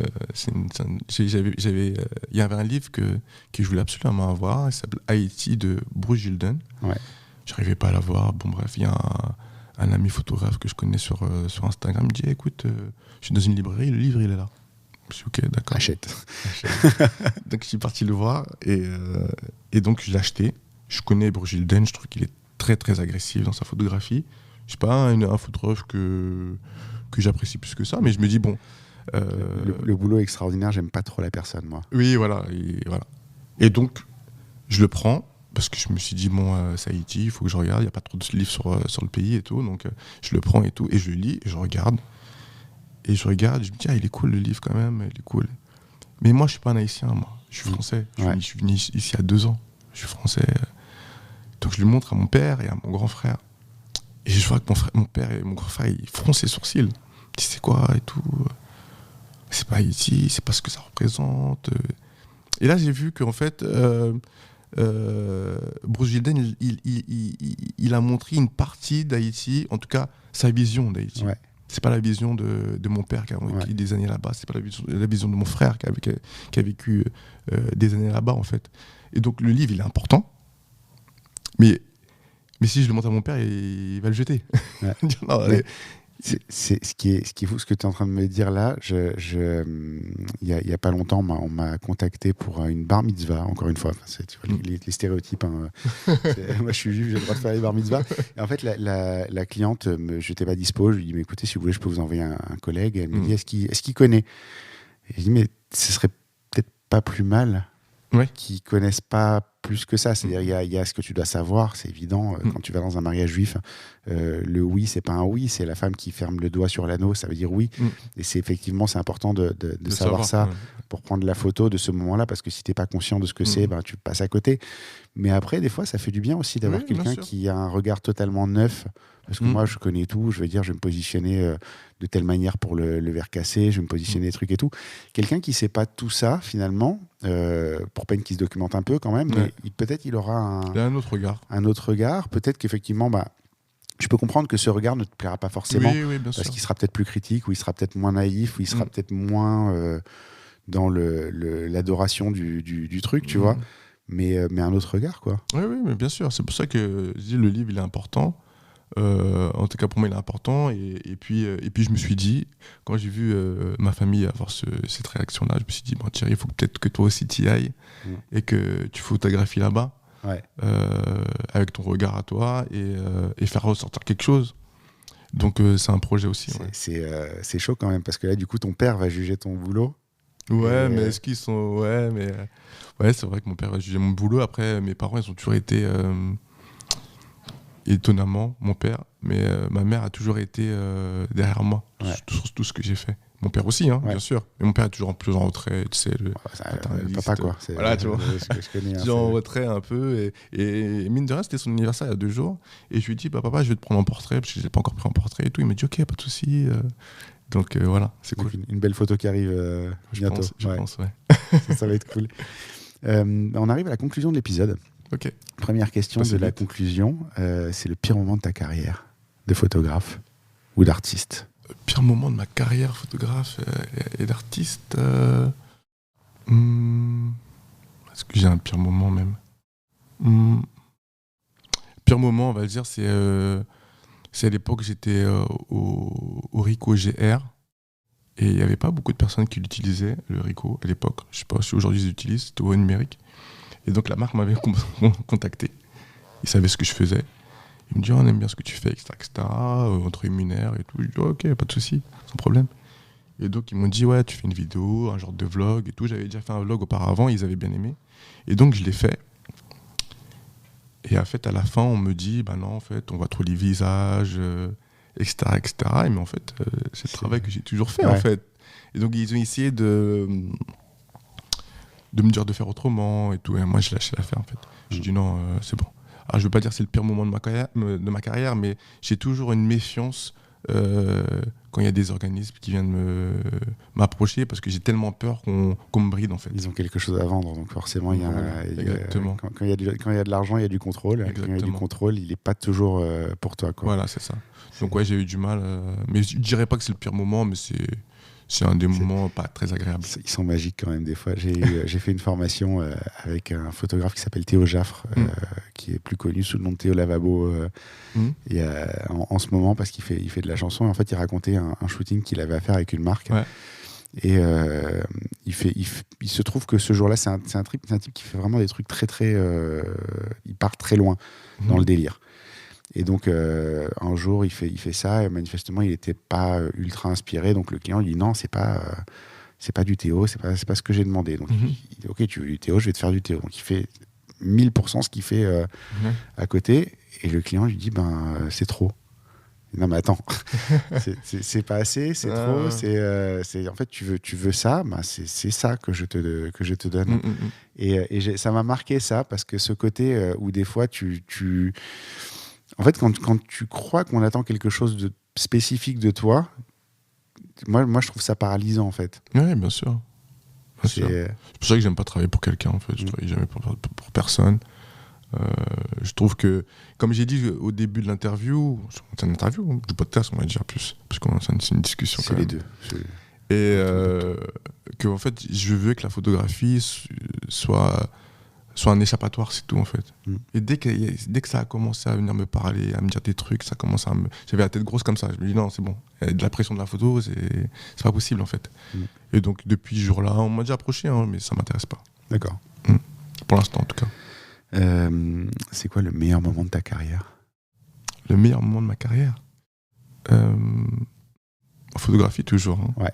y avait un livre que je voulais absolument avoir, il s'appelle Haïti de Bruce Gilden. Ouais. J'arrivais pas à l'avoir. Bon bref, il y a un ami photographe que je connais sur Instagram, il me dit écoute, je suis dans une librairie, le livre il est là. Je suis ok, d'accord. Achète. Donc je suis parti le voir et donc je l'ai acheté. Je connais Bruce Gilden, je trouve qu'il est très très agressif dans sa photographie. Je suis pas un photographe que j'apprécie plus que ça, mais je me dis bon. Le boulot est extraordinaire, j'aime pas trop la personne, moi. Oui, voilà. Et donc je le prends parce que je me suis dit bon, c'est Haïti, il faut que je regarde. Il y a pas trop de livres sur le pays et tout, donc je le prends et tout et je le lis et je regarde. Et je regarde, je me dis, il est cool le livre quand même, il est cool. Mais moi, je suis pas un Haïtien, moi. Je suis français. Je suis venu ici il y a 2 ans. Je suis français. Donc je le montre à mon père et à mon grand frère. Et je vois que mon père et mon grand frère, ils froncent les sourcils. Ils disent, c'est quoi et tout. C'est pas Haïti, c'est pas ce que ça représente. Et là, j'ai vu qu'en fait, Bruce Gilden, il a montré une partie d'Haïti, en tout cas, sa vision d'Haïti. Ouais. C'est pas la vision de mon père qui a vécu des années là-bas, c'est pas la vision de mon frère qui a vécu des années là-bas en fait. Et donc le livre il est important, mais si je le montre à mon père, il va le jeter. Ouais. Non, c'est ce qui est fou, ce que tu es en train de me dire là. Il y a pas longtemps, on m'a contacté pour une bar mitzvah, encore une fois. Tu vois, les stéréotypes. Hein. Moi, je suis juif, j'ai le droit de faire les bar mitzvahs. Et en fait, la cliente, je n'étais pas dispo. Je lui dis, mais écoutez, si vous voulez, je peux vous envoyer un collègue. Elle me dit, est-ce qu'il connaît ? Et je dis, mais ce serait peut-être pas plus mal qu'ils connaissent pas plus que ça. C'est-à-dire, il y a ce que tu dois savoir, c'est évident. Quand tu vas dans un mariage juif, le oui, c'est pas un oui, c'est la femme qui ferme le doigt sur l'anneau, ça veut dire oui. Et c'est important de savoir ça pour prendre la photo de ce moment-là, parce que si tu n'es pas conscient de ce que c'est, tu passes à côté. Mais après, des fois, ça fait du bien aussi d'avoir quelqu'un qui a un regard totalement neuf. Parce que moi, je connais tout. Je vais me positionner de telle manière pour le verre cassé, je vais me positionner des trucs et tout. Quelqu'un qui ne sait pas tout ça, finalement, pour peine qu'il se documente un peu quand même, mais peut-être il aura un autre regard. Peut-être qu'effectivement, je peux comprendre que ce regard ne te plaira pas forcément, parce qu'il sera peut-être plus critique, ou il sera peut-être moins naïf, ou il sera peut-être moins dans l'adoration du truc, tu vois. Mais un autre regard, quoi. Oui, mais bien sûr. C'est pour ça que je dis le livre, il est important. En tout cas, pour moi, il est important. Et puis, je me suis dit, quand j'ai vu ma famille avoir cette réaction-là, je me suis dit, bon, Thierry, il faut peut-être que toi aussi t'y ailles et que tu photographies là-bas, avec ton regard à toi, et faire ressortir quelque chose. Donc, c'est un projet aussi. C'est chaud quand même, parce que là, du coup, ton père va juger ton boulot. Ouais, mais est-ce qu'ils sont... Ouais, c'est vrai que mon père va juger mon boulot. Après, mes parents, ils ont toujours été... Étonnamment, mon père, mais ma mère a toujours été derrière moi sur tout ce que j'ai fait. Mon père aussi, bien sûr. Mais mon père est toujours plus en retrait, tu sais. Papa, quoi. Voilà, tu vois. Je connais, toujours en retrait un peu. Et mine de rien, c'était son anniversaire il y a 2 jours. Et je lui ai dit, papa, je vais te prendre en portrait, parce que je ne l'ai pas encore pris en portrait et tout. Il m'a dit, ok, pas de souci. Donc voilà, c'est cool. Une belle photo qui arrive bientôt. Je pense. Ça va être cool. On arrive à la conclusion de l'épisode. Ok. Première question de la conclusion, c'est le pire moment de ta carrière de photographe ou d'artiste? Le pire moment de ma carrière photographe et d'artiste, est-ce que j'ai un pire moment même? Pire moment, on va le dire, c'est à l'époque j'étais au Ricoh GR, et il n'y avait pas beaucoup de personnes qui l'utilisaient, le Ricoh, à l'époque. Je ne sais pas si aujourd'hui ils l'utilisent, c'était au numérique. Et donc la marque m'avait contacté. Ils savaient ce que je faisais. Ils me disaient, on aime bien ce que tu fais, etc. On te rémunère et tout. Je dis, ok, pas de souci, sans problème. Et donc ils m'ont dit, ouais, tu fais une vidéo, un genre de vlog et tout. J'avais déjà fait un vlog auparavant, ils avaient bien aimé. Et donc je l'ai fait. Et en fait, à la fin, on me dit, non, en fait, on voit trop les visages, etc., etc. Et mais en fait, c'est le travail que j'ai toujours fait, en fait. Et donc ils ont essayé de me dire de faire autrement et tout. Et moi, je lâchais l'affaire, en fait. J'ai dit non, c'est bon. Alors, je veux pas dire que c'est le pire moment de ma carrière, mais j'ai toujours une méfiance quand il y a des organismes qui viennent m'approcher, parce que j'ai tellement peur qu'on me bride, en fait. Ils ont quelque chose à vendre, donc forcément, exactement. Quand il y a de l'argent, il y a du contrôle. Exactement. Quand il y a du contrôle, il n'est pas toujours pour toi, quoi. Voilà, c'est ça. Donc j'ai eu du mal. Mais je dirais pas que c'est le pire moment, mais c'est un des moments pas très agréables. Ils sont magiques quand même des fois. J'ai fait une formation avec un photographe qui s'appelle Théo Jaffre, qui est plus connu sous le nom de Théo Lavabo en ce moment, parce qu'il fait de la chanson. Et en fait, il racontait un shooting qu'il avait à faire avec une marque. Ouais. Et il se trouve que ce jour-là, c'est un type qui fait vraiment des trucs très, très... il part très loin dans le délire. Et donc, un jour, il fait ça, et manifestement, il n'était pas ultra inspiré. Donc, le client lui dit non, c'est pas du Théo, c'est pas ce que j'ai demandé. Donc, il dit ok, tu veux du Théo, je vais te faire du Théo. Donc, il fait 1000% ce qu'il fait à côté. Et le client lui dit c'est trop. Non, mais attends, c'est pas assez, c'est trop. En fait, tu veux ça, c'est ça que je te donne. Et ça m'a marqué ça, parce que ce côté où des fois, en fait, quand tu crois qu'on attend quelque chose de spécifique de toi, moi je trouve ça paralysant, en fait. Oui, bien sûr. C'est pour ça que j'aime pas travailler pour quelqu'un, en fait. Je travaille jamais pour personne. Je trouve que, comme j'ai dit au début de l'interview, c'est une interview, du podcast, on va dire plus, parce que c'est une discussion quand même. C'est les deux. Et que, en fait, je veux que la photographie soit un échappatoire, c'est tout, en fait. Et dès que ça a commencé à venir me parler, à me dire des trucs, ça commence j'avais la tête grosse comme ça. Je me dis non, c'est bon. Il y a de la pression de la photo, c'est pas possible, en fait. Et donc, depuis ce jour-là, on m'a déjà approché, mais ça m'intéresse pas. D'accord. Pour l'instant, en tout cas. C'est quoi le meilleur moment de ta carrière? Le meilleur moment de ma carrière en photographie, toujours. Ouais.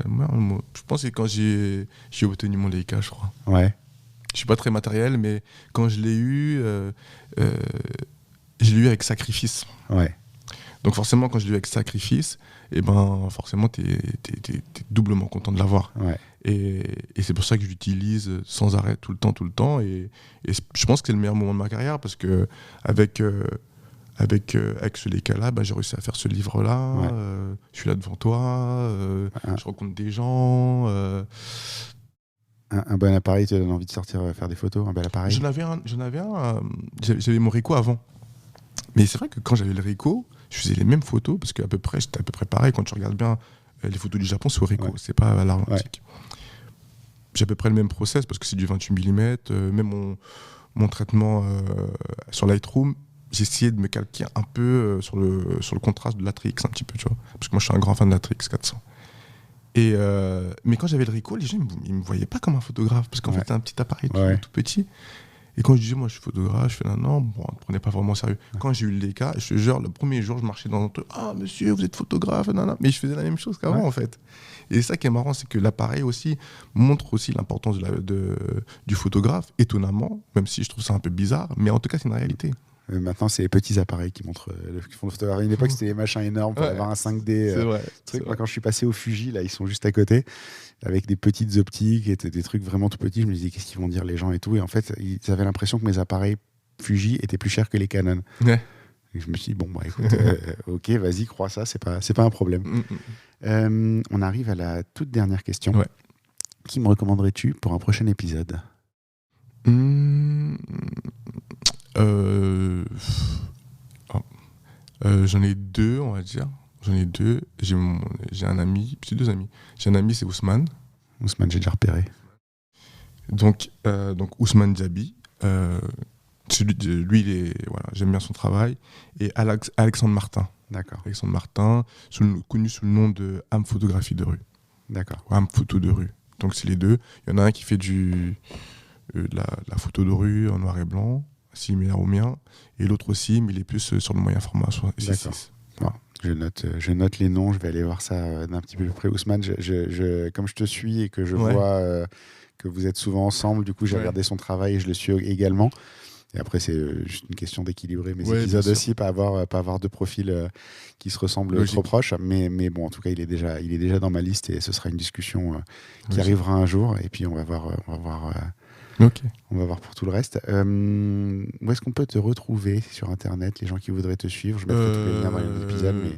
Moi, je pense que c'est quand j'ai obtenu mon Leica, je crois. Ouais. Je suis pas très matériel, mais quand je l'ai eu, je l'ai eu avec sacrifice. Ouais. Donc forcément, quand je l'ai eu avec sacrifice, forcément, t'es doublement content de l'avoir. Ouais. Et c'est pour ça que je l'utilise sans arrêt, tout le temps. Et je pense que c'est le meilleur moment de ma carrière, parce que avec ce Leica-là, j'ai réussi à faire ce livre-là. Ouais. Je suis là devant toi, je rencontre des gens. Un bon appareil te donne envie de sortir faire des photos, un bel appareil. J'avais mon Ricoh avant. Mais c'est vrai que quand j'avais le Ricoh, je faisais les mêmes photos, parce que j'étais à peu près pareil. Quand tu regardes bien les photos du Japon, c'est au Ricoh, c'est pas à l'argentique. J'ai à peu près le même process, parce que c'est du 28 mm. Même mon traitement sur Lightroom, j'ai essayé de me calquer un peu sur le contraste de l'Atrix, un petit peu, tu vois. Parce que moi, je suis un grand fan de l'Atrix 400. Mais quand j'avais le Ricoh, les gens, ils me voyaient pas comme un photographe, parce qu'en fait, c'est un petit appareil tout petit. Et quand je disais, moi, je suis photographe, je fais non, on ne prenait pas vraiment au sérieux. Quand j'ai eu le Leica, je te jure, le premier jour, je marchais dans un truc, monsieur, vous êtes photographe, mais je faisais la même chose qu'avant, en fait. Et ça qui est marrant, c'est que l'appareil aussi montre aussi l'importance du photographe, étonnamment, même si je trouve ça un peu bizarre, mais en tout cas, c'est une réalité. Maintenant, c'est les petits appareils qui font le photographe. À une époque, c'était des machins énormes pour avoir un 5D. C'est vrai. Moi, quand je suis passé au Fuji, là, ils sont juste à côté, avec des petites optiques et des trucs vraiment tout petits. Je me disais, qu'est-ce qu'ils vont dire les gens et tout. Et en fait, ils avaient l'impression que mes appareils Fuji étaient plus chers que les Canon. Ouais. Et je me suis dit, écoute, ok, vas-y, crois ça, c'est pas un problème. On arrive à la toute dernière question. Ouais. Qui me recommanderais-tu pour un prochain épisode ? J'en ai deux, on va dire. J'ai un ami, puis deux amis. J'ai un ami, c'est Ousmane. Ousmane, j'ai déjà repéré. Donc Ousmane Diaby. Lui, j'aime bien son travail. Et Alexandre Martin. D'accord. Alexandre Martin, connu sous le nom de Âme Photographie de rue. D'accord. Âme Photo de rue. Donc c'est les deux. Il y en a un qui fait de la photo de rue en noir et blanc, similaire au mien, et l'autre aussi, mais il est plus sur le moyen format 6.6. Bon, je note les noms, je vais aller voir ça d'un petit peu plus près. Ousmane, comme je te suis et que je vois que vous êtes souvent ensemble, du coup j'ai regardé son travail et je le suis également. Et après, c'est juste une question d'équilibrer mes épisodes aussi, pas avoir deux profils qui se ressemblent trop proches. Mais bon, en tout cas, il est déjà dans ma liste et ce sera une discussion qui arrivera un jour. Et puis, on va voir pour tout le reste. Où est-ce qu'on peut te retrouver sur Internet, les gens qui voudraient te suivre? Je mettrai tous les liens dans les épisodes. Mais...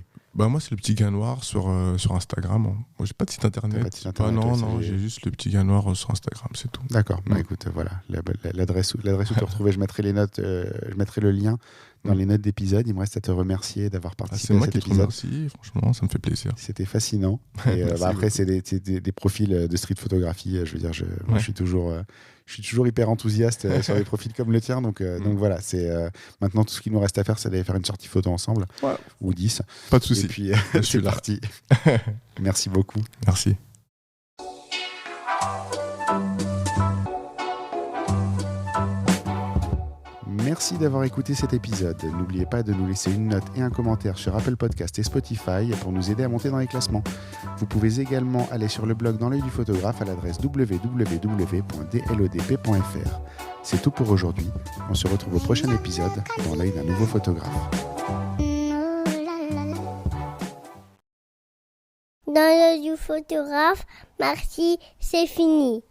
moi, c'est le petit gars noir sur Instagram. Moi, j'ai pas de site internet. Pas de site internet non, j'ai juste le petit gars noir sur Instagram, c'est tout. D'accord. Écoute, voilà, l'adresse où te retrouver. Je mettrai les notes, je mettrai le lien dans les notes d'épisode. Il me reste à te remercier d'avoir participé à cet épisode. C'est moi qui te remercie, franchement, ça me fait plaisir. C'était fascinant. Et, après, c'est des profils de street photographie. Je veux dire, moi, je suis toujours hyper enthousiaste sur des profils comme le tien. Donc voilà, maintenant, tout ce qu'il nous reste à faire, c'est d'aller faire une sortie photo ensemble. Ou 10. Pas de souci. Et puis, c'est parti. Merci beaucoup. Merci. Merci d'avoir écouté cet épisode. N'oubliez pas de nous laisser une note et un commentaire sur Apple Podcast et Spotify pour nous aider à monter dans les classements. Vous pouvez également aller sur le blog Dans l'œil du photographe à l'adresse www.dlodp.fr. C'est tout pour aujourd'hui. On se retrouve au prochain épisode dans l'œil d'un nouveau photographe. Dans l'œil du photographe, merci, c'est fini.